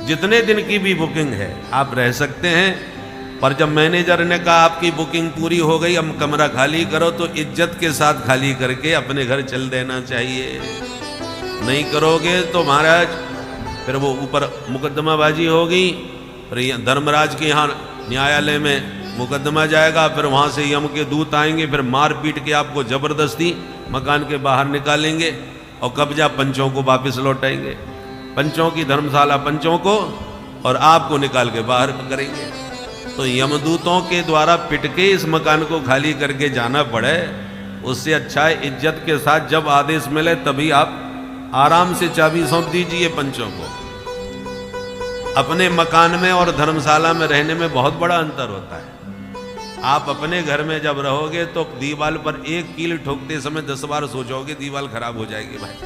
जितने दिन की भी बुकिंग है आप रह सकते हैं। पर जब मैनेजर ने कहा आपकी बुकिंग पूरी हो गई, अब कमरा खाली करो, तो इज्जत के साथ खाली करके अपने घर चल देना चाहिए। नहीं करोगे तो महाराज फिर वो ऊपर मुकदमाबाजी होगी, फिर धर्मराज के यहाँ न्यायालय में मुकदमा जाएगा, फिर वहाँ से यम के दूत आएंगे, फिर मार पीट के आपको जबरदस्ती मकान के बाहर निकालेंगे। और कब्जा पंचों को वापस लौटाएंगे। पंचों की धर्मशाला पंचों को और आपको निकाल के बाहर करेंगे। तो यमदूतों के द्वारा पिट के इस मकान को खाली करके जाना पड़े, उससे अच्छा है इज्जत के साथ जब आदेश मिले तभी आप आराम से चाबी सौंप दीजिए पंचों को। अपने मकान में और धर्मशाला में रहने में बहुत बड़ा अंतर होता है। आप अपने घर में जब रहोगे तो दीवार पर एक कील ठोकते समय 10 बार सोचोगे दीवार खराब हो जाएगी भाई,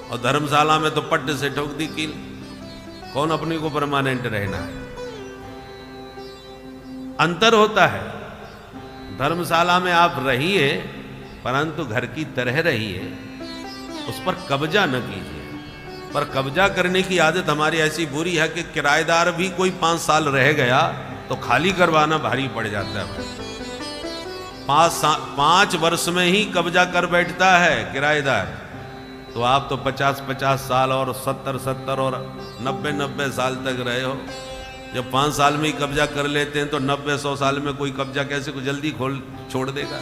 और धर्मशाला में तो पट से ठोक दी कील। कौन अपने को परमानेंट रहना है? अंतर होता है। धर्मशाला में आप रहिए परंतु घर की तरह रहिए, उस पर कब्जा न कीजिए। पर कब्जा करने की आदत हमारी ऐसी बुरी है कि किराएदार भी कोई 5 साल रह गया तो खाली करवाना भारी पड़ जाता है। 5 वर्ष में ही कब्जा कर बैठता है किराएदार, तो आप तो 50-50 साल और 70-70 और 90-90 साल तक रहे हो। जब 5 साल में ही कब्जा कर लेते हैं तो 90-100 साल में कोई कब्जा कैसे को जल्दी छोड़ देगा।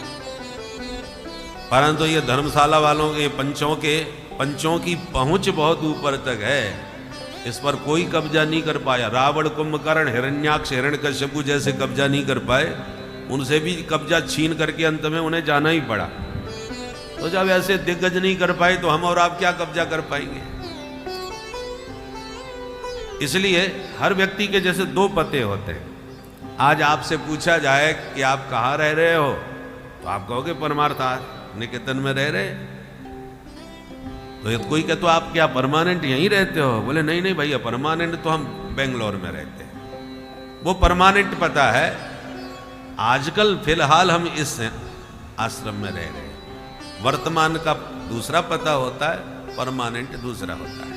परंतु ये धर्मशाला वालों के पंचों की पहुंच बहुत ऊपर तक है, इस पर कोई कब्जा नहीं कर पाया। रावण, कुंभकर्ण, हिरण्याक्ष, हिरण्यकश्यपु जैसे कब्जा नहीं कर पाए, उनसे भी कब्जा छीन करके अंत में उन्हें जाना ही पड़ा। तो जब ऐसे दिग्गज नहीं कर पाए तो हम और आप क्या कब्जा कर पाएंगे? इसलिए हर व्यक्ति के जैसे 2 पते होते हैं। आज आपसे पूछा जाए कि आप कहाँ रह रहे हो, तो आप कहोगे परमार्थ निकेतन में रह रहे। तो कोई कहते तो आप क्या परमानेंट यहीं रहते हो? बोले नहीं नहीं भैया, परमानेंट तो हम बेंगलोर में रहते हैं। वो परमानेंट पता है। आजकल फिलहाल हम इस आश्रम में रह रहे हैं। वर्तमान का दूसरा पता होता है, परमानेंट दूसरा होता है।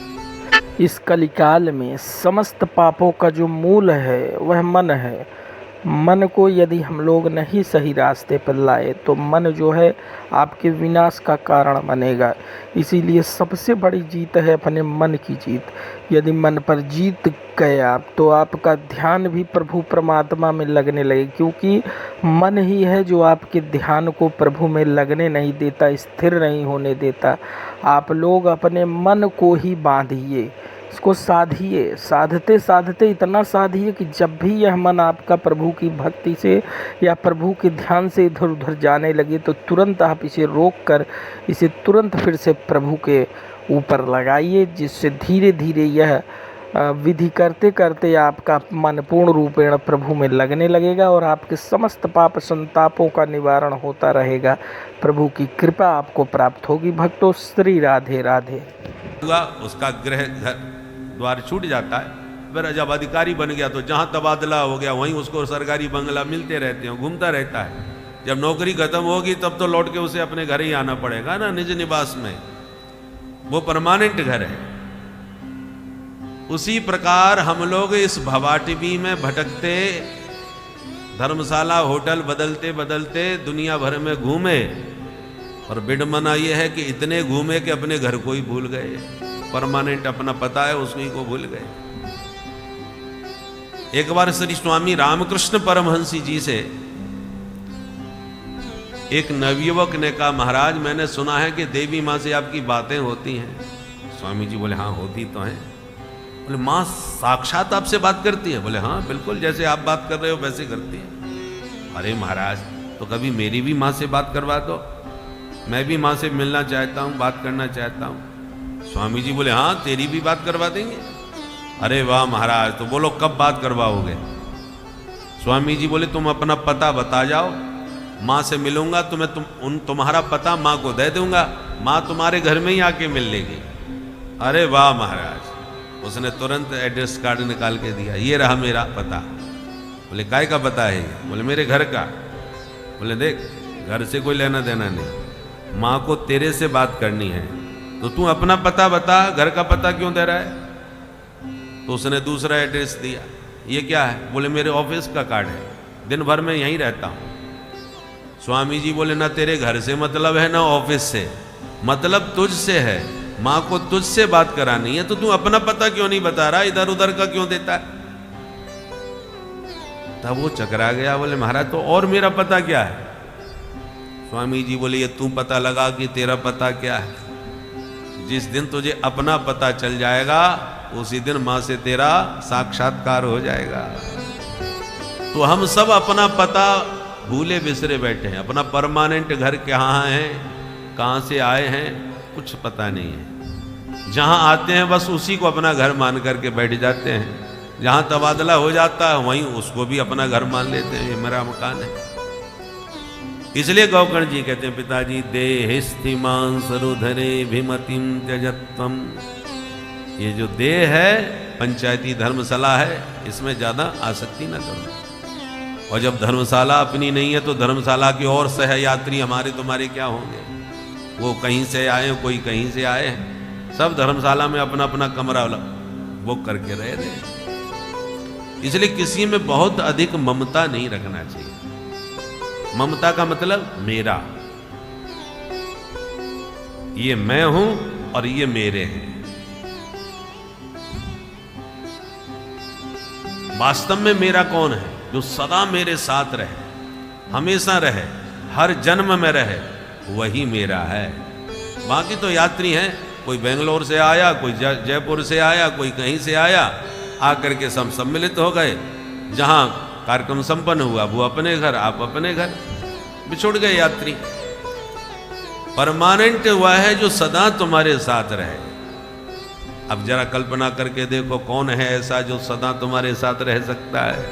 इस कलिकाल में समस्त पापों का जो मूल है वह मन है। मन को यदि हम लोग नहीं सही रास्ते पर लाए तो मन जो है आपके विनाश का कारण बनेगा। इसीलिए सबसे बड़ी जीत है अपने मन की जीत। यदि मन पर जीत गए आप तो आपका ध्यान भी प्रभु परमात्मा में लगने लगे, क्योंकि मन ही है जो आपके ध्यान को प्रभु में लगने नहीं देता, स्थिर नहीं होने देता। आप लोग अपने मन को ही बांधिए, इसको साधिए, साधते साधते इतना साधिए कि जब भी यह मन आपका प्रभु की भक्ति से या प्रभु के ध्यान से इधर उधर जाने लगे तो तुरंत आप इसे रोक कर इसे तुरंत फिर से प्रभु के ऊपर लगाइए, जिससे धीरे धीरे यह विधि करते करते आपका मन पूर्ण रूपेण प्रभु में लगने लगेगा और आपके समस्त पाप संतापों का निवारण होता रहेगा। प्रभु की कृपा आपको प्राप्त होगी। भक्तों, श्री राधे राधे। उसका गृह द्वार छूट जाता है, फिर जब अधिकारी बन गया तो जहाँ तबादला हो गया वहीं उसको सरकारी बंगला मिलते रहते हैं, घूमता रहता है। जब नौकरी खत्म होगी तब तो लौट के उसे अपने घर ही आना पड़ेगा ना, निज निवास में। वो परमानेंट घर है। उसी प्रकार हम लोग इस भवाटिबी में भटकते, धर्मशाला होटल बदलते बदलते दुनिया भर में घूमे, और विडम्बना ये है कि इतने घूमे कि अपने घर को ही भूल गए। परमानेंट अपना पता है उसको ही को भूल गए। एक बार श्री स्वामी रामकृष्ण परमहंसी जी से एक नवयुवक ने कहा, महाराज मैंने सुना है कि देवी माँ से आपकी बातें होती हैं। स्वामी जी बोले, हाँ होती तो हैं। बोले, माँ साक्षात आपसे बात करती है? बोले, हाँ बिल्कुल, जैसे आप बात कर रहे हो वैसे करती है। अरे महाराज, तो कभी मेरी भी माँ से बात करवा दो, मैं भी माँ से मिलना चाहता हूँ, बात करना चाहता हूँ। स्वामी जी बोले, हाँ तेरी भी बात करवा देंगे। अरे वाह महाराज, तो बोलो कब बात करवाओगे? स्वामी जी बोले, तुम अपना पता बता जाओ, माँ से मिलूंगा तो मैं तुम्हारा पता माँ को दे दूंगा, माँ तुम्हारे घर में ही आके मिल लेगी। अरे वाह महाराज, उसने तुरंत एड्रेस कार्ड निकाल के दिया, ये रहा मेरा पता। बोले, काय का पता है? बोले, मेरे घर का। बोले, देख घर से कोई लेना देना नहीं, माँ को तेरे से बात करनी है, तो तू अपना पता बता, घर का पता क्यों दे रहा है? तो उसने दूसरा एड्रेस दिया। ये क्या है? बोले, मेरे ऑफिस का कार्ड है, दिन भर में यहीं रहता हूँ। स्वामी जी बोले, ना तेरे घर से मतलब है ना ऑफिस से, मतलब तुझसे है, माँ को तुझसे बात करानी है, तो तू अपना पता क्यों नहीं बता रहा, इधर उधर का क्यों देता है? तब वो चकरा गया। बोले, महाराज तो और मेरा पता क्या है? स्वामी जी बोले, ये तू पता लगा कि तेरा पता क्या है? जिस दिन तुझे अपना पता चल जाएगा उसी दिन मां से तेरा साक्षात्कार हो जाएगा। तो हम सब अपना पता भूले बिसरे बैठे हैं। अपना परमानेंट घर कहाँ है, कहाँ से आए हैं, कुछ पता नहीं है। जहाँ आते हैं बस उसी को अपना घर मान करके बैठ जाते हैं। जहाँ तबादला हो जाता है वहीं उसको भी अपना घर मान लेते हैं, ये मेरा मकान है। इसलिए गौकर्ण जी कहते हैं, पिताजी देहिस्थिमां सरुधरे भिमतिम त्यजत्वम। ये जो देह है पंचायती धर्मशाला है, इसमें ज्यादा आसक्ति न करो। और जब धर्मशाला अपनी नहीं है तो धर्मशाला की और सह यात्री हमारे तुम्हारे क्या होंगे। वो कहीं से आए, कोई कहीं से आए, सब धर्मशाला में अपना अपना कमरा बुक करके रह रहे। इसलिए किसी में बहुत अधिक ममता नहीं रखना चाहिए। ममता का मतलब मेरा, ये मैं हूं और ये मेरे हैं। वास्तव में मेरा कौन है? जो सदा मेरे साथ रहे, हमेशा रहे, हर जन्म में रहे, वही मेरा है। बाकी तो यात्री हैं, कोई बेंगलोर से आया, कोई जयपुर से आया, कोई कहीं से आया, आकर के सब सम्मिलित हो गए। जहां कार्यक्रम संपन्न हुआ वो अपने घर, आप अपने घर, बिछुड़ गए यात्री। परमानेंट वह है जो सदा तुम्हारे साथ रहे। अब जरा कल्पना करके देखो, कौन है ऐसा जो सदा तुम्हारे साथ रह सकता है?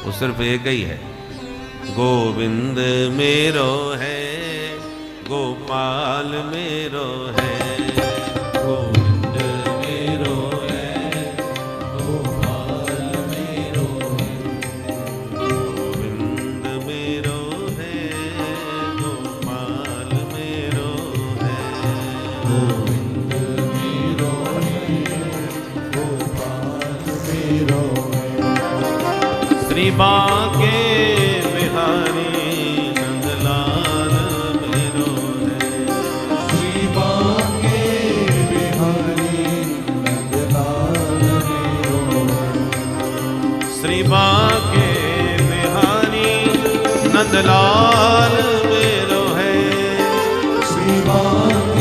वो सिर्फ एक ही है, गोविंद मेरो है, गोपाल मेरो है, गोविंद मेरो है, गोपाल मेरो है, गोविंद मेरो है, गोपाल मेरो है, गोविंद मेरो है, गोपाल मेरो है। श्री बांके बिहारी नंदलाल मेरो है, श्री बांके बिहारी नंदलाल मेरो है, श्री बांके बिहारी नंदलाल मेरो है, श्री बांके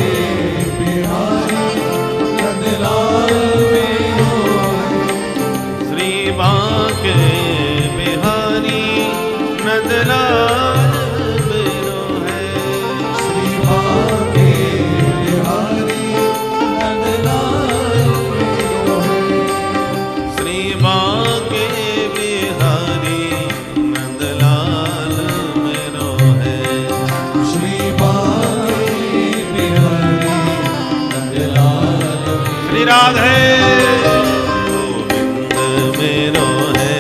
बिहारी नंदलाल मेरो है, श्री बांके नंदलाल मेरो है, श्री बांके बिहारी नंदलाल मेरो है, श्री बांके बिहारी नंदलाल मेरो है, श्री बांके बिहारी नंदलाल। श्री राधे गोविंद मेरो है,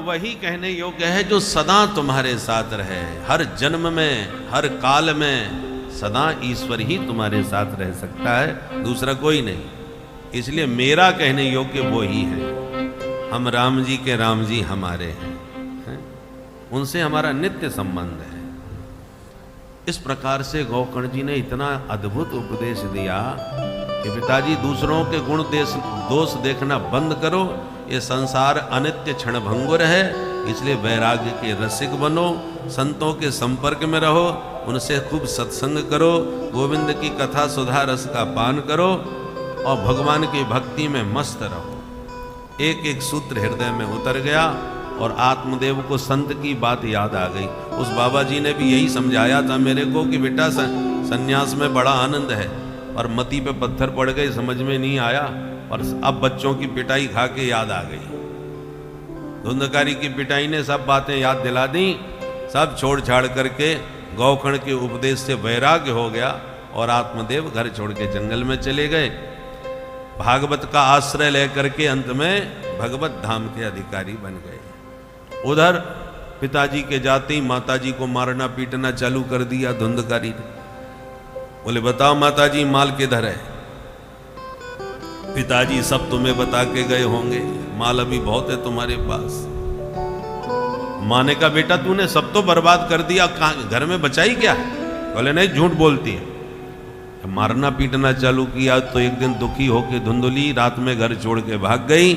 वही कहने योग्य है जो सदा तुम्हारे साथ रहे, हर जन्म में, हर काल में सदा ईश्वर ही तुम्हारे साथ रह सकता है, दूसरा कोई नहीं। इसलिए मेरा कहने योग्य वो ही है। हम राम जी के राम जी हमारे हैं, उनसे हमारा नित्य संबंध है। इस प्रकार से गौकर्ण जी ने इतना अद्भुत उपदेश दिया कि पिताजी दूसरों के गुण दोष देखना बंद करो, ये संसार अनित्य क्षण भंगुर है, इसलिए वैराग्य के रसिक बनो, संतों के संपर्क में रहो, उनसे खूब सत्संग करो, गोविंद की कथा सुधा रस का पान करो और भगवान की भक्ति में मस्त रहो। एक एक सूत्र हृदय में उतर गया और आत्मदेव को संत की बात याद आ गई। उस बाबा जी ने भी यही समझाया था मेरे को कि बेटा संन्यास में बड़ा आनंद है, और मती पे पत्थर पड़ गए, समझ में नहीं आया, और अब बच्चों की पिटाई खा के याद आ गई। धुंधकारी की पिटाई ने सब बातें याद दिला दी, सब छोड़ छाड़ करके गौकर्ण के उपदेश से वैराग्य हो गया और आत्मदेव घर छोड़ के जंगल में चले गए। भागवत का आश्रय लेकर के अंत में भगवत धाम के अधिकारी बन गए। उधर पिताजी के जाते ही माताजी को मारना पीटना चालू कर दिया धुंधकारी ने। बोले बताओ माताजी माल किधर है? पिताजी सब तुम्हें बता के गए होंगे, माल अभी बहुत है तुम्हारे पास। माँ ने कहा बेटा तूने सब तो बर्बाद कर दिया, घर में बचाई क्या है? बोले नहीं झूठ बोलती है। मारना पीटना चालू किया तो एक दिन दुखी होकर धुंधली रात में घर छोड़ के भाग गई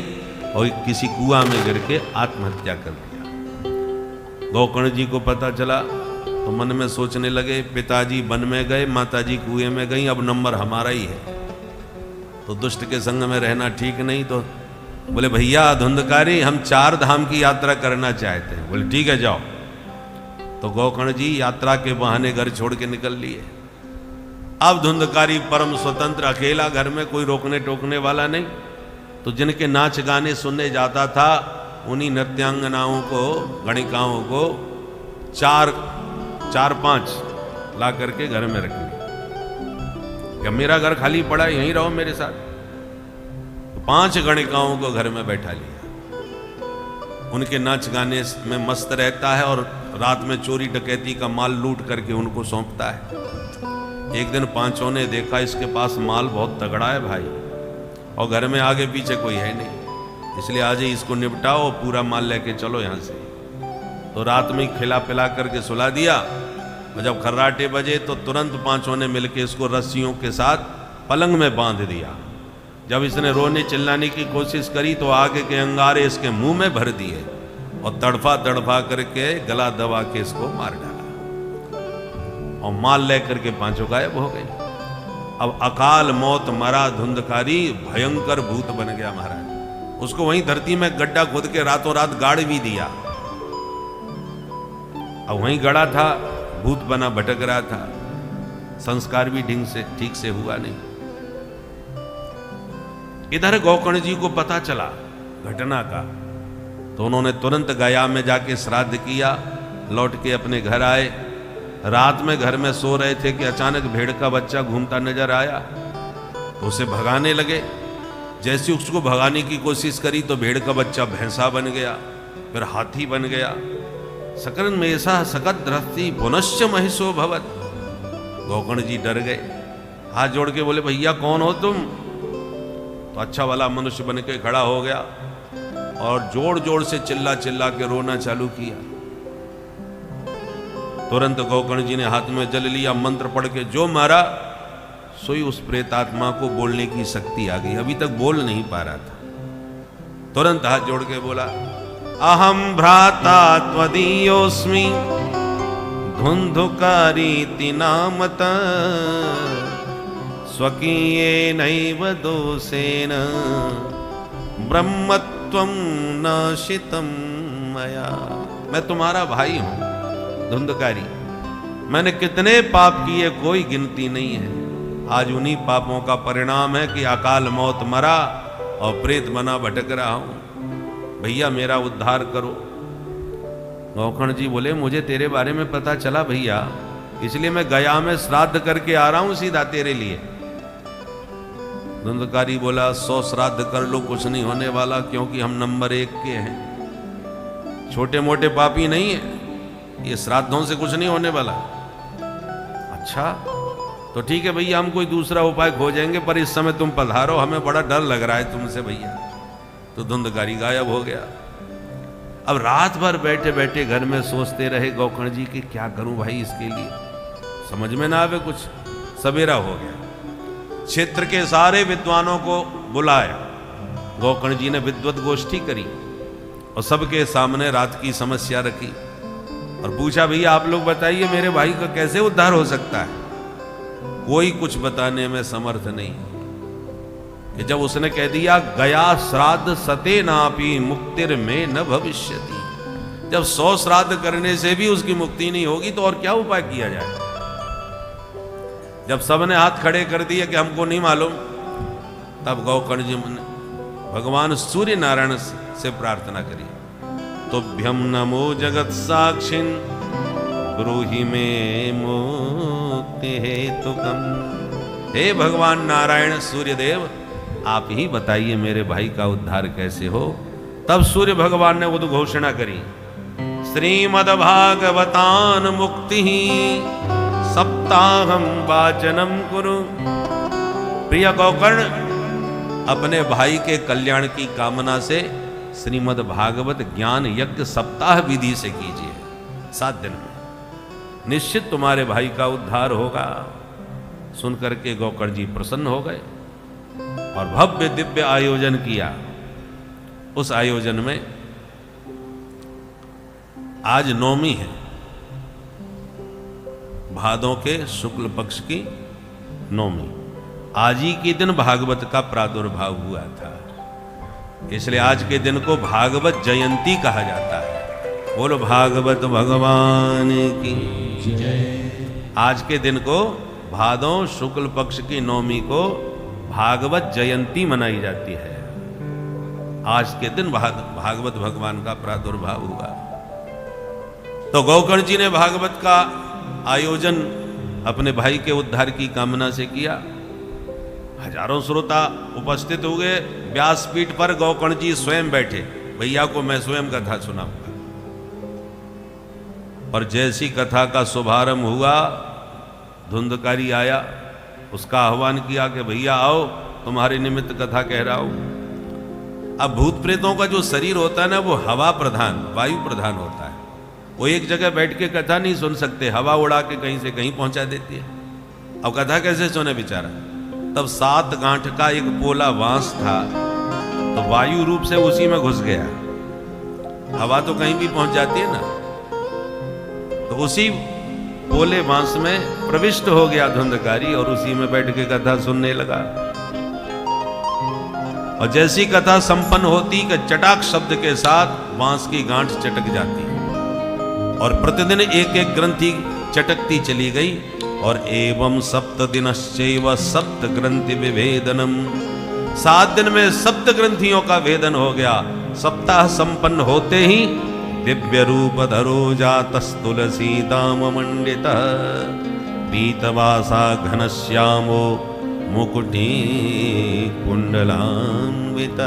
और किसी कुआं में गिर के आत्महत्या कर दिया। गोकर्ण जी को पता चला तो मन में सोचने लगे पिताजी वन में गए, माताजी कुएं में गई, अब नंबर हमारा ही है, तो दुष्ट के संग में रहना ठीक नहीं। तो बोले भैया धुंधकारी हम 4 धाम की यात्रा करना चाहते हैं। बोले ठीक है जाओ। तो गोकर्ण जी यात्रा के बहाने घर छोड़ के निकल लिए। अब धुंधकारी परम स्वतंत्र, अकेला घर में, कोई रोकने टोकने वाला नहीं। तो जिनके नाच गाने सुनने जाता था उन्हीं नृत्यांगनाओं को, गणिकाओं को 4-5 ला करके घर में रख लिया। क्या मेरा घर खाली पड़ा है, यहीं रहो मेरे साथ। तो 5 गणिकाओं को घर में बैठा लिया। उनके नाच गाने में मस्त रहता है और रात में चोरी डकैती का माल लूट करके उनको सौंपता है। एक दिन 5 ने देखा इसके पास माल बहुत तगड़ा है भाई, और घर में आगे पीछे कोई है नहीं, इसलिए आज ही इसको निपटाओ, पूरा माल लेके चलो यहाँ से। तो रात में खिला पिला करके सुला दिया। और जब खर्राटे बजे तो तुरंत 5 ने मिलके इसको रस्सियों के साथ पलंग में बांध दिया। जब इसने रोने चिल्लाने की कोशिश करी तो आगे के अंगारे इसके मुंह में भर दिए और तड़फा तड़फा करके गला दबा के इसको मार डाला और माल लेकर के 5 गायब हो गई। अब अकाल मौत मरा धुंधकारी, भयंकर भूत बन गया महाराज। उसको वहीं धरती में गड्ढा खोद के रातों रात गाड़ भी दिया। अब वहीं गड़ा था, भूत बना भटक रहा था, संस्कार भी ठीक से हुआ नहीं। इधर गोकर्ण जी को पता चला घटना का, तो उन्होंने तुरंत गया में जाके श्राद्ध किया, लौट के अपने घर आए। रात में घर में सो रहे थे कि अचानक भेड़ का बच्चा घूमता नजर आया, तो उसे भगाने लगे। जैसे उसको भगाने की कोशिश करी तो भेड़ का बच्चा भैंसा बन गया, फिर हाथी बन गया। सकरन में ऐसा सकत द्रस्ती पुनश्च महिषो भवत। गोकर्ण जी डर गए, हाथ जोड़ के बोले भैया कौन हो तुम? तो अच्छा वाला मनुष्य बन के खड़ा हो गया और जोर जोर से चिल्ला चिल्ला के रोना चालू किया। तुरंत गोकर्ण जी ने हाथ में जल लिया, मंत्र पढ़ के जो मारा सोई उस प्रेतात्मा को बोलने की शक्ति आ गई। अभी तक बोल नहीं पा रहा था। तुरंत हाथ जोड़ के बोला अहम भ्राता त्वदीयोस्मि धुंधुकारीति नामत स्वकीयेनैव दोषेण ब्रह्मत्वं नाशितं मया। मैं तुम्हारा भाई हूं धुंधकारी, मैंने कितने पाप किए कोई गिनती नहीं है। आज उन्हीं पापों का परिणाम है कि अकाल मौत मरा और प्रेत बना भटक रहा हूं। भैया मेरा उद्धार करो। गोकर्ण जी बोले मुझे तेरे बारे में पता चला भैया, इसलिए मैं गया में श्राद्ध करके आ रहा हूं सीधा तेरे लिए। धुंधकारी बोला 100 श्राद्ध कर लो, कुछ नहीं होने वाला, क्योंकि हम नंबर 1 के हैं, छोटे मोटे पापी नहीं है, ये श्राद्धों से कुछ नहीं होने वाला। अच्छा तो ठीक है भैया, हम कोई दूसरा उपाय खोजेंगे, पर इस समय तुम पधारो, हमें बड़ा डर लग रहा है तुमसे भैया। तो धुंधकारी गायब हो गया। अब रात भर बैठे बैठे घर में सोचते रहे गोकर्ण जी कि क्या करूं भाई इसके लिए, समझ में ना आवे कुछ। सवेरा हो गया, क्षेत्र के सारे विद्वानों को बुलाया। गोकर्ण जी ने विद्वत गोष्ठी करी और सबके सामने रात की समस्या रखी और पूछा भैया आप लोग बताइए मेरे भाई का कैसे उद्धार हो सकता है। कोई कुछ बताने में समर्थ नहीं कि जब उसने कह दिया गया श्राद्ध सते नापी मुक्तिर में न भविष्यति, जब 100 श्राद्ध करने से भी उसकी मुक्ति नहीं होगी तो और क्या उपाय किया जाए। जब सबने हाथ खड़े कर दिए कि हमको नहीं मालूम, तब गोकर्ण जी ने भगवान सूर्य नारायण से प्रार्थना करी। तुभ्यम नमो जगत साक्षिन ब्रूहि में मुक्ति हेतुकम। हे भगवान नारायण सूर्यदेव, आप ही बताइए मेरे भाई का उद्धार कैसे हो। तब सूर्य भगवान ने उद्घोषणा करी श्रीमद्भागवतान् मुक्ति सप्ताहम वाचनम कुरु। प्रिय गोकर्ण, अपने भाई के कल्याण की कामना से श्रीमद् भागवत ज्ञान यज्ञ सप्ताह विधि से कीजिए। 7 दिन में निश्चित तुम्हारे भाई का उद्धार होगा। सुनकर के गोकर्ण जी प्रसन्न हो गए और भव्य दिव्य आयोजन किया। उस आयोजन में आज नवमी है, भादों के शुक्ल पक्ष की नवमी। आज ही के दिन भागवत का प्रादुर्भाव हुआ था, इसलिए आज के दिन को भागवत जयंती कहा जाता है। बोलो भागवत भगवान की जय। आज के दिन को भादों शुक्ल पक्ष की नवमी को भागवत जयंती मनाई जाती है। आज के दिन भागवत भगवान का प्रादुर्भाव हुआ। तो गोकर्ण जी ने भागवत का आयोजन अपने भाई के उद्धार की कामना से किया। हजारों श्रोता उपस्थित हुए। व्यासपीठ पर गोकर्ण जी स्वयं बैठे, भैया को मैं स्वयं कथा सुनाऊंगा। और जैसी कथा का शुभारंभ हुआ, धुंधकारी आया, उसका आह्वान किया कि भैया आओ, तुम्हारे निमित्त कथा कह रहा हूं। अब भूत प्रेतों का जो शरीर होता है ना, वो हवा प्रधान, वायु प्रधान होता है। वो एक जगह बैठ के कथा नहीं सुन सकते, हवा उड़ा के कहीं से कहीं पहुंचा देती है। अब कथा कैसे सुने बेचारा। तब 7 गांठ का एक पोला बांस था, तो वायु रूप से उसी में घुस गया। हवा तो कहीं भी पहुंच जाती है ना, तो उसी पोले बांस में प्रविष्ट हो गया धुंधकारी और उसी में बैठ के कथा सुनने लगा। और जैसी कथा संपन्न होती कि चटाक शब्द के साथ बांस की गांठ चटक जाती और प्रतिदिन एक एक ग्रंथि चटकती चली गई। और एवं 7 दिनश्चैव 7 ग्रंथि विभेदनम, 7 दिन में 7 ग्रंथियों का भेदन हो गया। सप्ताह संपन्न होते ही दिव्य रूप धरो जातस्तुलसी दाम मंडित, पीतवासा घनश्यामो मुकुटी कुंडलान्वित।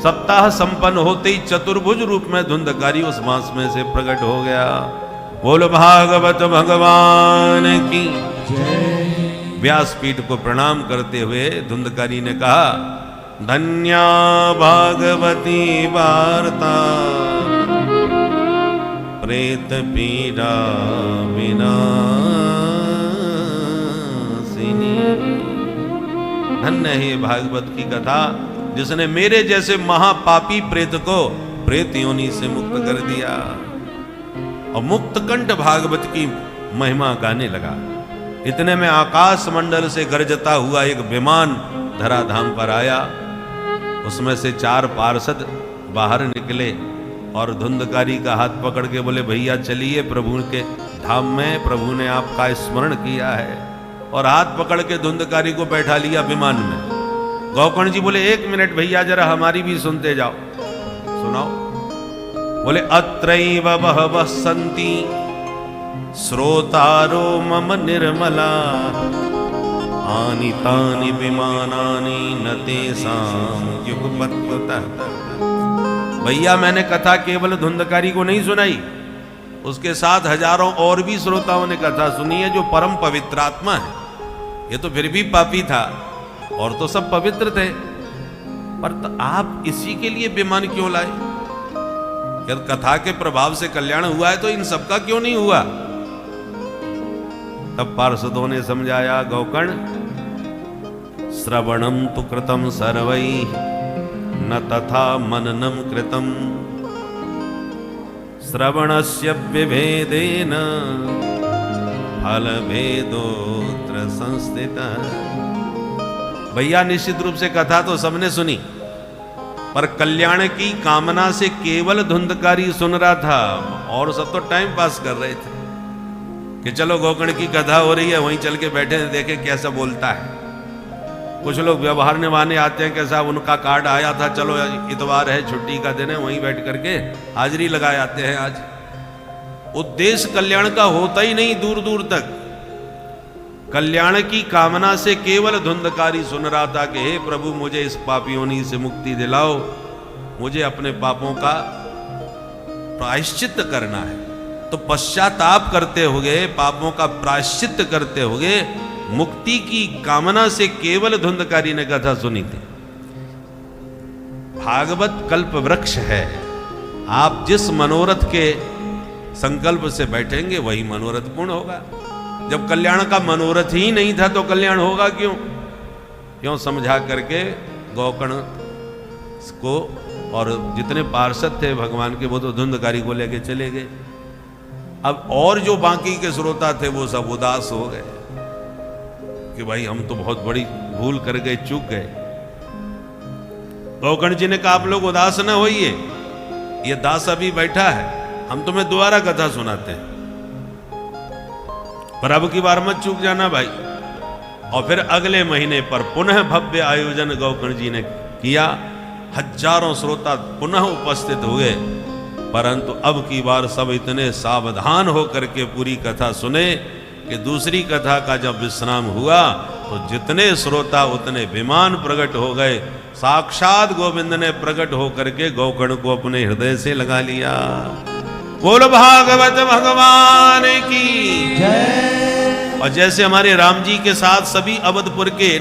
सप्ताह संपन्न होते ही चतुर्भुज रूप में धुंधकारी उस बांस में से प्रकट हो गया। बोलो भागवत भगवान की जय। व्यासपीठ को प्रणाम करते हुए धुंधकारी ने कहा, धन्या भागवती वार्ता प्रेत पीड़ा विनाशिनी। धन्य है भागवत की कथा, जिसने मेरे जैसे महापापी प्रेत को प्रेत योनि से मुक्त कर दिया। और मुक्त कंठ भागवत की महिमा गाने लगा। इतने में आकाश मंडल से गरजता हुआ एक विमान धराधाम पर आया। उसमें से 4 पार्षद बाहर निकले और धुंधकारी का हाथ पकड़ के बोले, भैया चलिए प्रभु के धाम में, प्रभु ने आपका स्मरण किया है। और हाथ पकड़ के धुंधकारी को बैठा लिया विमान में। गोकर्ण जी बोले, 1 मिनट भैया, जरा हमारी भी सुनते जाओ। सुनाओ। बोले, अत्रैव बहवः सन्ति श्रोतारो मम निर्मला, आनीतानि विमानानि न तेषां युगपत्वतः। भैया मैंने कथा केवल धुंधकारी को नहीं सुनाई, उसके साथ हजारों और भी श्रोताओं ने कथा सुनी है जो परम पवित्र आत्मा है। ये तो फिर भी पापी था और तो सब पवित्र थे, पर तो आप इसी के लिए विमान क्यों लाए? यदि कथा के प्रभाव से कल्याण हुआ है तो इन सबका क्यों नहीं हुआ? तब पार्षदों ने समझाया, गोकर्ण श्रवणम तु कृतम सर्वैः न तथा मननम कृतम, श्रवणस्य विभेदेन फल भेदोत्र संस्थितः। भैया निश्चित रूप से कथा तो सबने सुनी, पर कल्याण की कामना से केवल धुंधकारी सुन रहा था और सब तो टाइम पास कर रहे थे कि चलो गोकर्ण की कथा हो रही है, वहीं चल के बैठे देखे कैसा बोलता है। कुछ लोग व्यवहार निभाने आते हैं, कैसा उनका कार्ड आया था, चलो इतवार है, छुट्टी का दिन है, वहीं बैठ करके हाजिरी लगा आते हैं। आज उद्देश्य कल्याण का होता ही नहीं दूर दूर तक। कल्याण की कामना से केवल धुंधकारी सुन रहा था कि हे प्रभु मुझे इस पापी योनि से मुक्ति दिलाओ, मुझे अपने पापों का प्रायश्चित करना है, तो पश्चाताप करते हुए, पापों का प्रायश्चित करते हुए मुक्ति की कामना से केवल धुंधकारी ने कथा सुनी थी। भागवत कल्प वृक्ष है। आप जिस मनोरथ के संकल्प से बैठेंगे वही मनोरथ पूर्ण होगा। जब कल्याण का मनोरथ ही नहीं था तो कल्याण होगा क्यों? क्यों समझा करके गौकर्ण को और जितने पार्षद थे भगवान के वो तो धुंधकारी को लेके चले गए। अब और जो बाकी के श्रोता थे वो सब उदास हो गए कि भाई हम तो बहुत बड़ी भूल कर गए, चूक गए। गौकर्ण जी ने कहा आप लोग उदास न होइए, ये दास अभी बैठा है, हम तुम्हें दोबारा कथा सुनाते हैं, पर अब की बार मत चूक जाना भाई। और फिर अगले महीने पर पुनः भव्य आयोजन गौकर्ण जी ने किया। हजारों श्रोता पुनः उपस्थित हुए, परंतु अब की बार सब इतने सावधान होकर के पूरी कथा सुने कि दूसरी कथा का जब विश्राम हुआ तो जितने श्रोता उतने विमान प्रकट हो गए। साक्षात गोविंद ने प्रकट होकर के गौकर्ण को अपने हृदय से लगा लिया। बोल भागवत भगवान की जय। और जैसे हमारे राम जी के साथ सभी अवधपुर के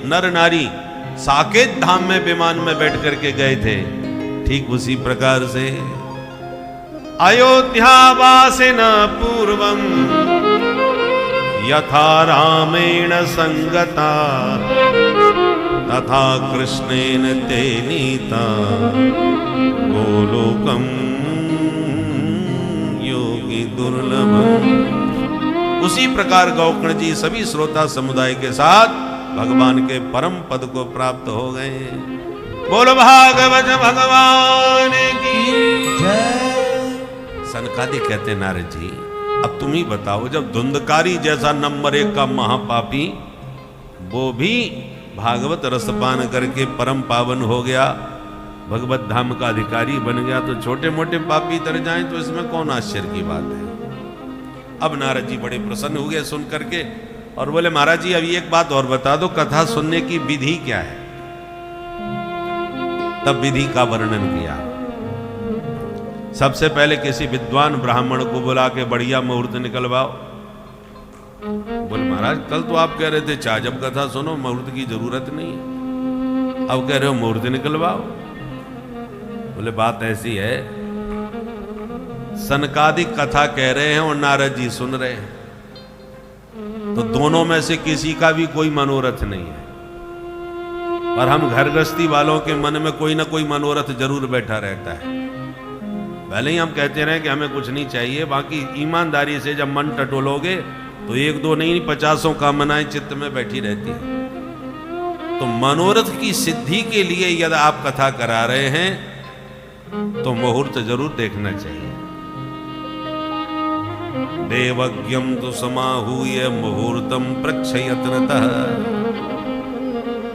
नर नारी साकेत धाम में विमान में बैठ करके गए थे, ठीक उसी प्रकार से अयोध्यावासेन पूर्वम यथा रामेण संगता तथा कृष्णेन ते नीता गोलोकम योगी दुर्लभम। उसी प्रकार गौकर्ण जी सभी श्रोता समुदाय के साथ भगवान के परम पद को प्राप्त हो गए। बोलो भागवत भगवान की जय। सनकादिक कहते नारद जी अब तुम ही बताओ, जब धुंधकारी जैसा नंबर 1 का महापापी वो भी भागवत रसपान करके परम पावन हो गया, भगवत धाम का अधिकारी बन गया, तो छोटे मोटे पापी तर जाएं तो इसमें कौन आश्चर्य की बात है। अब नारद जी बड़े प्रसन्न हुए सुन करके और बोले महाराज जी अभी एक बात और बता दो, कथा सुनने की विधि क्या है। तब विधि का वर्णन किया। सबसे पहले किसी विद्वान ब्राह्मण को बुला के बढ़िया मुहूर्त निकलवाओ। बोले महाराज कल तो आप कह रहे थे चाहे जब कथा सुनो मुहूर्त की जरूरत नहीं है, अब कह रहे हो मुहूर्त निकलवाओ। बोले बात ऐसी है, सनकादिक कथा कह रहे हैं और नारद जी सुन रहे हैं, तो दोनों में से किसी का भी कोई मनोरथ नहीं है, पर हम घर गृहस्थी वालों के मन में कोई ना कोई मनोरथ जरूर बैठा रहता है। पहले ही हम कहते रहे कि हमें कुछ नहीं चाहिए, बाकी ईमानदारी से जब मन टटोलोगे तो 1-2 नहीं 50 कामनाएं चित्त में बैठी रहती है। तो मनोरथ की सिद्धि के लिए यदि आप कथा करा रहे हैं तो मुहूर्त जरूर देखना चाहिए। देवज्ञम तो समाहूय मुहूर्तम प्रक्षयत्नतः।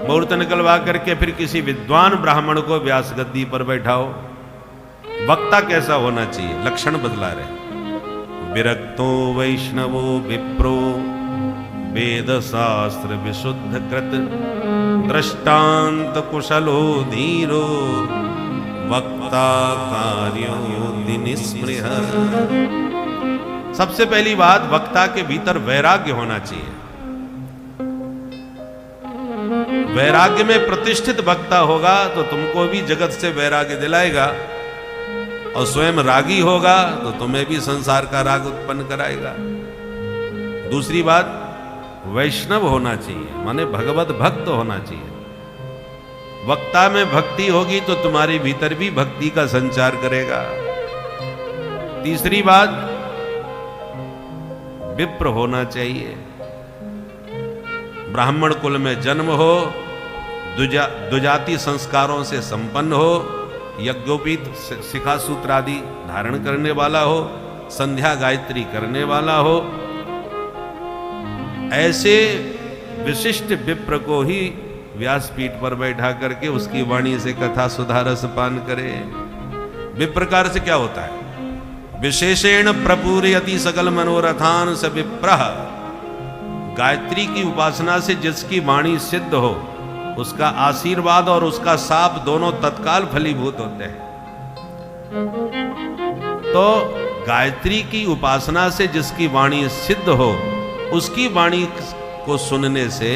मुहूर्त निकलवा करके फिर किसी विद्वान ब्राह्मण को व्यास गद्दी पर बैठाओ। वक्ता कैसा होना चाहिए, लक्षण बदला रहे। विरक्तो वैष्णवो विप्रो वेद शास्त्र विशुद्ध कृत दृष्टांत कुशलो धीरो वक्ता कार्यो निस्पृह। सबसे पहली बात, वक्ता के भीतर वैराग्य होना चाहिए। वैराग्य में प्रतिष्ठित वक्ता होगा तो तुमको भी जगत से वैराग्य दिलाएगा, और स्वयं रागी होगा तो तुम्हें भी संसार का राग उत्पन्न कराएगा। दूसरी बात, वैष्णव होना चाहिए, माने भगवत भक्त होना चाहिए। वक्ता में भक्ति होगी तो तुम्हारे भीतर भी भक्ति का संचार करेगा। तीसरी बात, विप्र होना चाहिए, ब्राह्मण कुल में जन्म हो, द्विजाति संस्कारों से संपन्न हो, यज्ञोपीत शिखा सूत्र आदि धारण करने वाला हो, संध्या गायत्री करने वाला हो। ऐसे विशिष्ट विप्र को ही व्यासपीठ पर बैठा करके उसकी वाणी से कथा सुधा रस पान करे। विप्रकार से क्या होता है, विशेषेण प्रपूरयति सकल मनोरथान स विप्रः। गायत्री की उपासना से जिसकी वाणी सिद्ध हो उसका आशीर्वाद और उसका शाप दोनों तत्काल फलीभूत होते हैं। तो गायत्री की उपासना से जिसकी वाणी सिद्ध हो, उसकी वाणी को सुनने से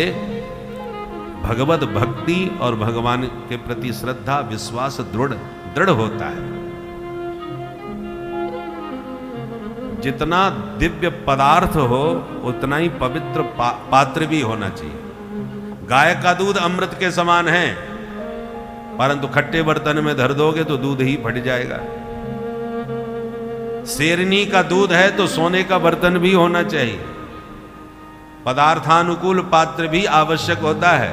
भगवत भक्ति और भगवान के प्रति श्रद्धा विश्वास दृढ़ होता है। जितना दिव्य पदार्थ हो उतना ही पवित्र पात्र भी होना चाहिए। गाय का दूध अमृत के समान है, परंतु खट्टे बर्तन में धर दोगे तो दूध ही फट जाएगा। शेरनी का दूध है तो सोने का बर्तन भी होना चाहिए। पदार्थानुकूल पात्र भी आवश्यक होता है।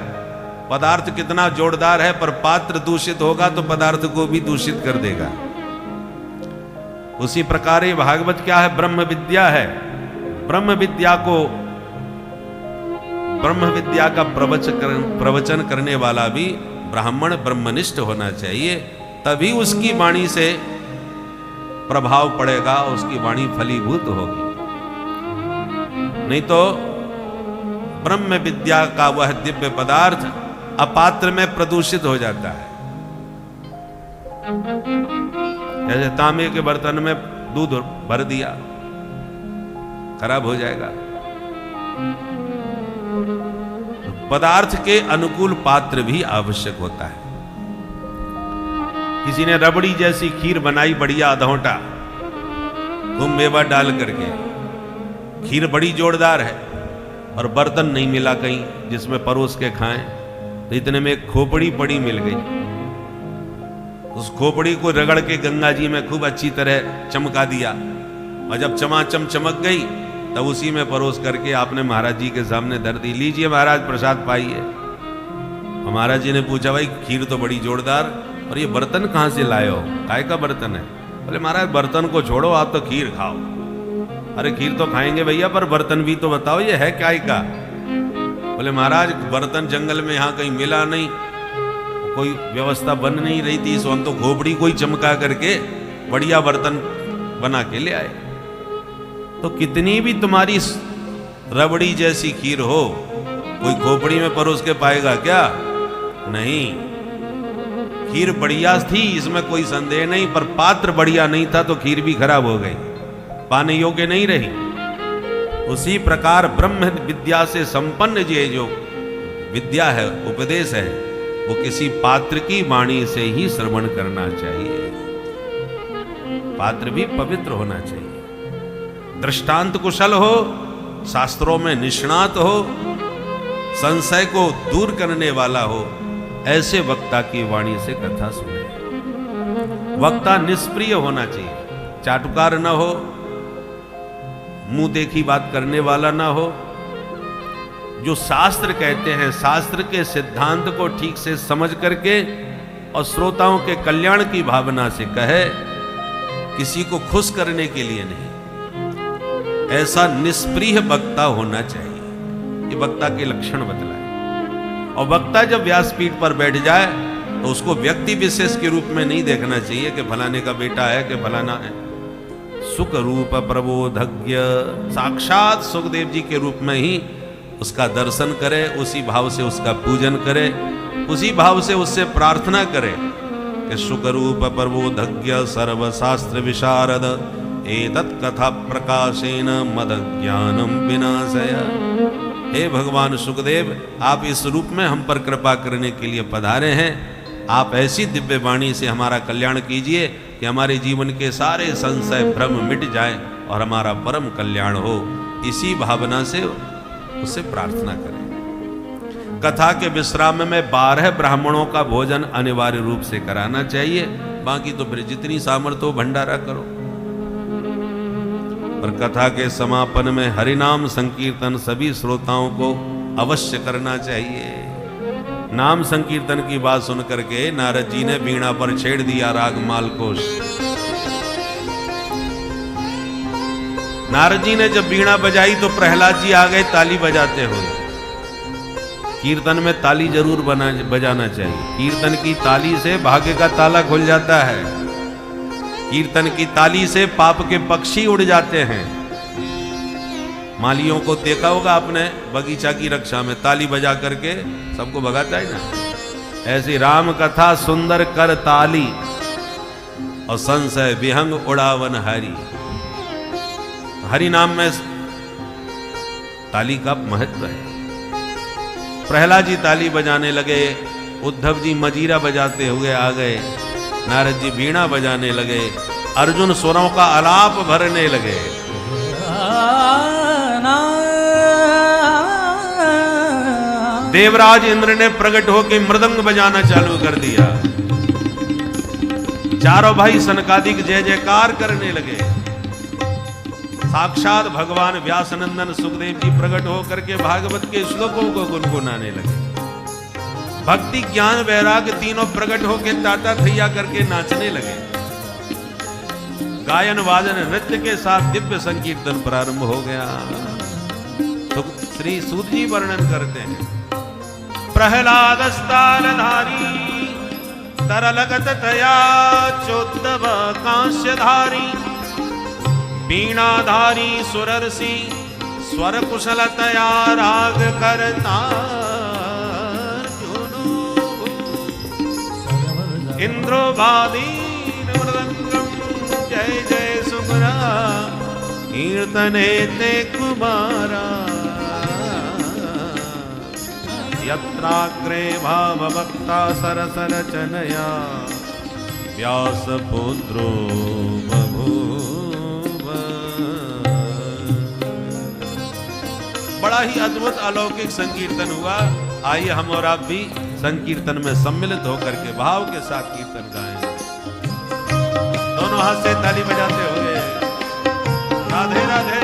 पदार्थ कितना जोरदार है पर पात्र दूषित होगा तो पदार्थ को भी दूषित कर देगा। उसी प्रकार ये भागवत क्या है? ब्रह्म विद्या है। ब्रह्म विद्या का प्रवचन करने वाला भी ब्राह्मण ब्रह्मनिष्ठ होना चाहिए, तभी उसकी वाणी से प्रभाव पड़ेगा, उसकी वाणी फलीभूत होगी। नहीं तो ब्रह्म विद्या का वह दिव्य पदार्थ अपात्र में प्रदूषित हो जाता है। जैसे तांबे के बर्तन में दूध भर दिया, खराब हो जाएगा। पदार्थ के अनुकूल पात्र भी आवश्यक होता है। किसी ने रबड़ी जैसी खीर बनाई, बढ़िया अधौटा खूब मेवा डाल करके, खीर बड़ी जोरदार है और बर्तन नहीं मिला कहीं जिसमें परोस के खाएं, तो इतने में एक खोपड़ी पड़ी मिल गई। उस खोपड़ी को रगड़ के गंगा जी में खूब अच्छी तरह चमका दिया, और जब चमाचम चमक गई तब उसी में परोस करके आपने महाराज जी के सामने धर दी। लीजिए महाराज प्रसाद पाइए। महाराज जी ने पूछा, भाई खीर तो बड़ी जोरदार, और ये बर्तन कहाँ से लाए हो? काय का बर्तन है? बोले महाराज बर्तन को छोड़ो, आप तो खीर खाओ। अरे खीर तो खाएंगे भैया, पर बर्तन भी तो बताओ ये है काय का? बोले महाराज बर्तन जंगल में यहाँ कहीं मिला नहीं, कोई व्यवस्था बन नहीं रही थी, सो हम तो खोपड़ी को ही चमका करके बढ़िया बर्तन बना के ले आए। तो कितनी भी तुम्हारी रबड़ी जैसी खीर हो, कोई खोपड़ी में परोस के पाएगा क्या? नहीं। खीर बढ़िया थी, इसमें कोई संदेह नहीं, पर पात्र बढ़िया नहीं था तो खीर भी खराब हो गई, पाने योग्य नहीं रही। उसी प्रकार ब्रह्म विद्या से संपन्न ये जो विद्या है, उपदेश है, वो किसी पात्र की वाणी से ही श्रवण करना चाहिए। पात्र भी पवित्र होना चाहिए, दृष्टांत कुशल हो, शास्त्रों में निष्णात हो, संशय को दूर करने वाला हो, ऐसे वक्ता की वाणी से कथा सुने। वक्ता निष्प्रिय होना चाहिए, चाटुकार न हो, मुंह देखी बात करने वाला ना हो। जो शास्त्र कहते हैं, शास्त्र के सिद्धांत को ठीक से समझ करके और श्रोताओं के कल्याण की भावना से कहे, किसी को खुश करने के लिए नहीं। ऐसा निष्प्रिय वक्ता होना चाहिए। ये वक्ता के लक्षण बतलाए। और वक्ता जब व्यासपीठ पर बैठ जाए तो उसको व्यक्ति विशेष के रूप में नहीं देखना चाहिए कि फलाने का बेटा है कि फलाना है। सुख रूप प्रबोधज्ञ, साक्षात सुखदेव जी के रूप में ही उसका दर्शन करे, उसी भाव से उसका पूजन करे, उसी भाव से उससे प्रार्थना करे कि सुख रूप प्रबोधज्ञ सर्वशास्त्र विशारद एतत् कथा प्रकाशेन मद ज्ञानम विनाशय। हे भगवान सुखदेव, आप इस रूप में हम पर कृपा करने के लिए पधारे हैं। आप ऐसी दिव्य वाणी से हमारा कल्याण कीजिए कि हमारे जीवन के सारे संशय भ्रम मिट जाएं और हमारा परम कल्याण हो। इसी भावना से उससे प्रार्थना करें। कथा के विश्राम में 12 ब्राह्मणों का भोजन अनिवार्य रूप से कराना चाहिए। बाकी तो फिर जितनी सामर्थ्य हो भंडारा करो। पर कथा के समापन में हरिनाम संकीर्तन सभी श्रोताओं को अवश्य करना चाहिए। नाम संकीर्तन की बात सुन करके नारद जी ने वीणा पर छेड़ दिया राग मालकोश। नारद जी ने जब वीणा बजाई तो प्रहलाद जी आ गए ताली बजाते हुए। कीर्तन में ताली जरूर बजाना चाहिए। कीर्तन की ताली से भाग्य का ताला खुल जाता है। कीर्तन की ताली से पाप के पक्षी उड़ जाते हैं। मालियों को देखा होगा आपने बगीचा की रक्षा में ताली बजा करके सबको भगाता है ना। ऐसी राम कथा सुंदर कर ताली, और संशय विहंग उड़ावन हरि। हरि नाम में ताली का महत्व है। प्रहलाद जी ताली बजाने लगे, उद्धव जी मजीरा बजाते हुए आ गए, नारद जी बीणा बजाने लगे, अर्जुन स्वरों का आलाप भरने लगे। देवराज इंद्र ने प्रकट होकर मृदंग बजाना चालू कर दिया। चारों भाई सनकादिक जय जयकार करने लगे। साक्षात भगवान व्यासनंदन सुखदेव जी प्रकट होकर के भागवत के श्लोकों को गुनगुनाने लगे। भक्ति ज्ञान वैराग तीनों प्रकट होकर ताता थैया करके नाचने लगे। गायन वादन नृत्य के साथ दिव्य संकीर्तन प्रारंभ हो गया। तो श्री सूत जी वर्णन करते हैं, प्रहलाद स्थालधारी तरलगत तया चोद्दव कांस्यधारी वीणाधारी सुरर्षि स्वर कुशलतया राग करता इंद्रोबादीन मृदंगम जय जय सुमरा कीर्तने ते कुमारा यत्राग्रे भावभक्ता सरसर चनया व्यासपुत्रो बभूव। बड़ा ही अद्भुत अलौकिक संकीर्तन हुआ। आइए हम और आप भी संकीर्तन में सम्मिलित होकर के भाव के साथ कीर्तन गाएं। दोनों हाथ से ताली बजाते हुए राधे राधे।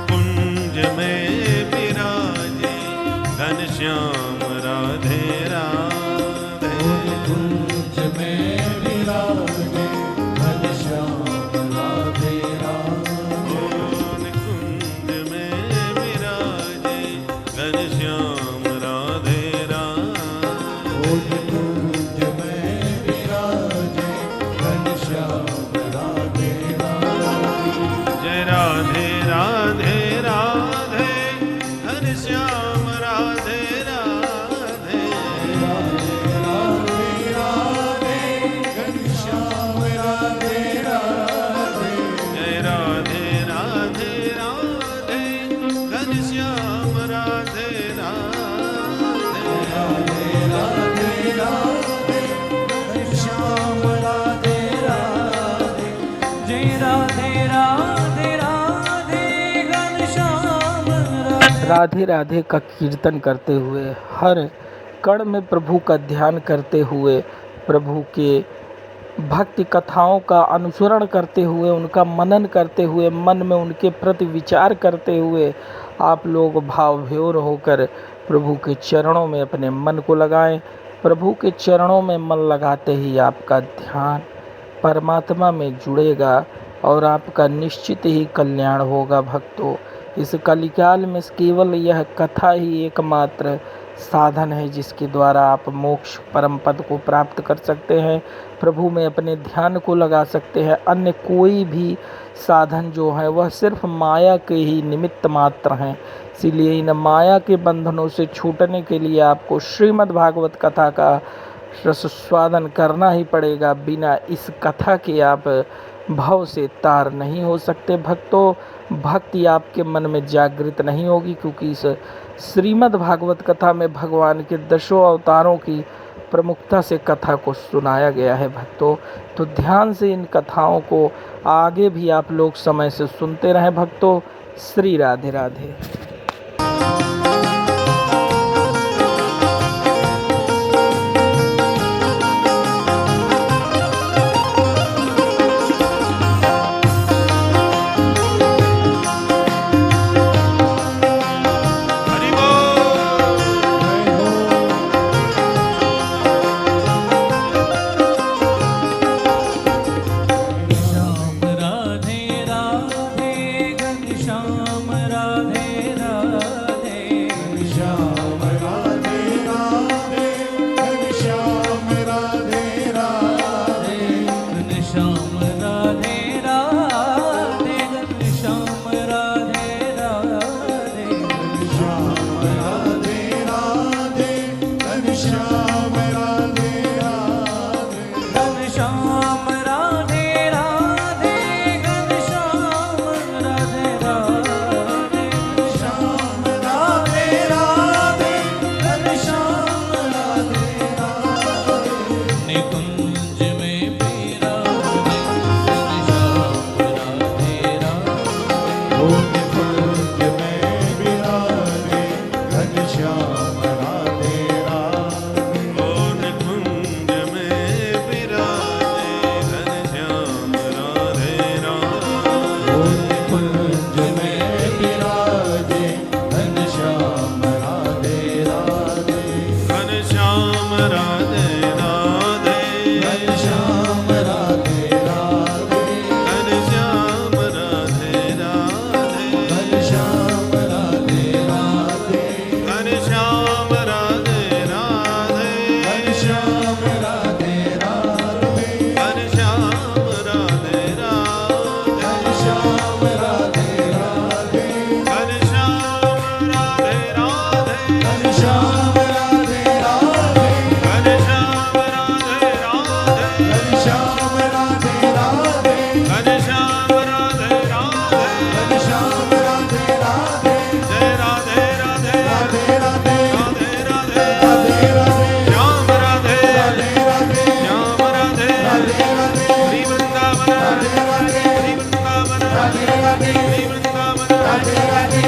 कुंज में विराजे घनश्याम राधे राधे। कुंज में विराजे घनश्याम राधे राधे। कुंज में विराजे घनश्याम राधे राधे। कुंज में विराजे घनश्याम राधे राधे। जय राधे राधे राधे घनश्याम राधे राधे। राधे राधे घनश्याम राधे राधे। जय राधे राधे राधे घनश्याम राधे राधे। राधे राधे राधे घनश्याम राधे राधे। जय राधे राधे राधे घनश्याम राधे। राधे राधे का कीर्तन करते हुए, हर कण में प्रभु का ध्यान करते हुए, प्रभु के भक्ति कथाओं का अनुसरण करते हुए, उनका मनन करते हुए, मन में उनके प्रति विचार करते हुए आप लोग भावविभोर होकर प्रभु के चरणों में अपने मन को लगाएं। प्रभु के चरणों में मन लगाते ही आपका ध्यान परमात्मा में जुड़ेगा और आपका निश्चित ही कल्याण होगा। भक्तों, इस कलिकाल में केवल यह कथा ही एकमात्र साधन है जिसके द्वारा आप मोक्ष परम पद को प्राप्त कर सकते हैं, प्रभु में अपने ध्यान को लगा सकते हैं। अन्य कोई भी साधन जो है वह सिर्फ माया के ही निमित्त मात्र हैं। इसीलिए इन माया के बंधनों से छूटने के लिए आपको श्रीमद् भागवत कथा का रसस्वादन करना ही पड़ेगा। बिना इस कथा के आप भव से तार नहीं हो सकते। भक्तों, भक्ति आपके मन में जागृत नहीं होगी, क्योंकि इस श्रीमद् भागवत कथा में भगवान के दशों अवतारों की प्रमुखता से कथा को सुनाया गया है। भक्तों, तो ध्यान से इन कथाओं को आगे भी आप लोग समय से सुनते रहें। भक्तों, श्री राधे राधे। श्याम राधे राधे घनश्याम राधे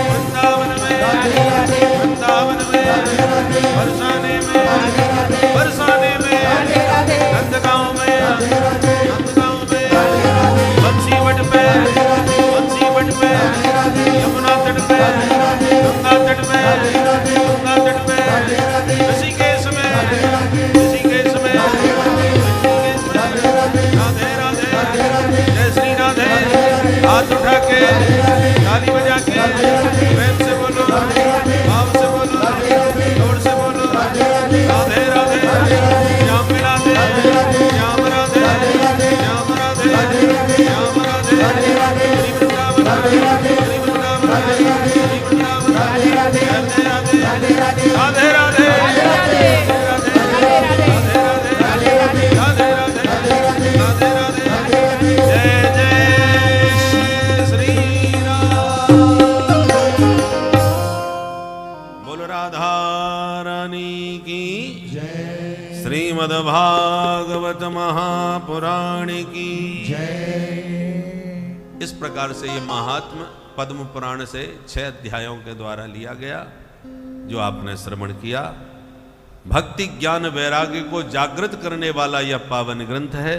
वृंदावन में वृंदावन में बरसाने में बरसाने में नंदगांव में नंदगांव में बंसी वट पे यमुना तट पे गंगा तट पे ऋषिकेश में राधे राधे जय श्री राधे। हाथ उठा के ताली बजा के प्रेम से बोलो, भाव से बोलो, जोर से बोलो, राधे राधे श्याम राधे श्याम राधे श्याम राधे श्याम राधे हरि वृंदावन हरि वृंदावन हरि वृंदावन राधे राधे राधे राधे श्रीमद्भागवत महापुराण की जय। इस प्रकार से ये महात्म पद्म पुराण से 6 अध्यायों के द्वारा लिया गया, जो आपने श्रवण किया। भक्ति ज्ञान वैराग्य को जागृत करने वाला यह पावन ग्रंथ है।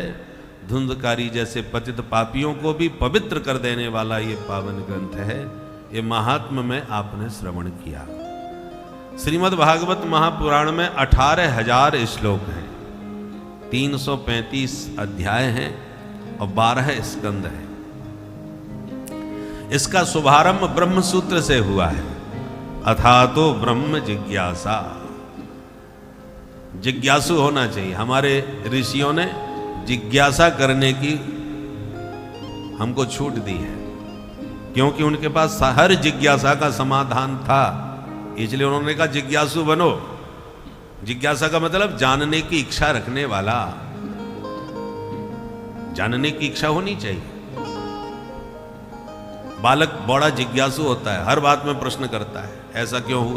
धुंधकारी जैसे पतित पापियों को भी पवित्र कर देने वाला ये पावन ग्रंथ है। ये महात्म में आपने श्रवण किया। श्रीमद् भागवत महापुराण में 18,000 श्लोक हैं, 335 अध्याय हैं और 12 स्कंद हैं। इसका शुभारंभ ब्रह्म सूत्र से हुआ है। अथातो ब्रह्म जिज्ञासा, जिज्ञासु होना चाहिए। हमारे ऋषियों ने जिज्ञासा करने की हमको छूट दी है, क्योंकि उनके पास हर जिज्ञासा का समाधान था। इसलिए उन्होंने कहा जिज्ञासु बनो। जिज्ञासा का मतलब जानने की इच्छा रखने वाला, जानने की इच्छा होनी चाहिए। बालक बड़ा जिज्ञासु होता है, हर बात में प्रश्न करता है, ऐसा क्यों हुआ,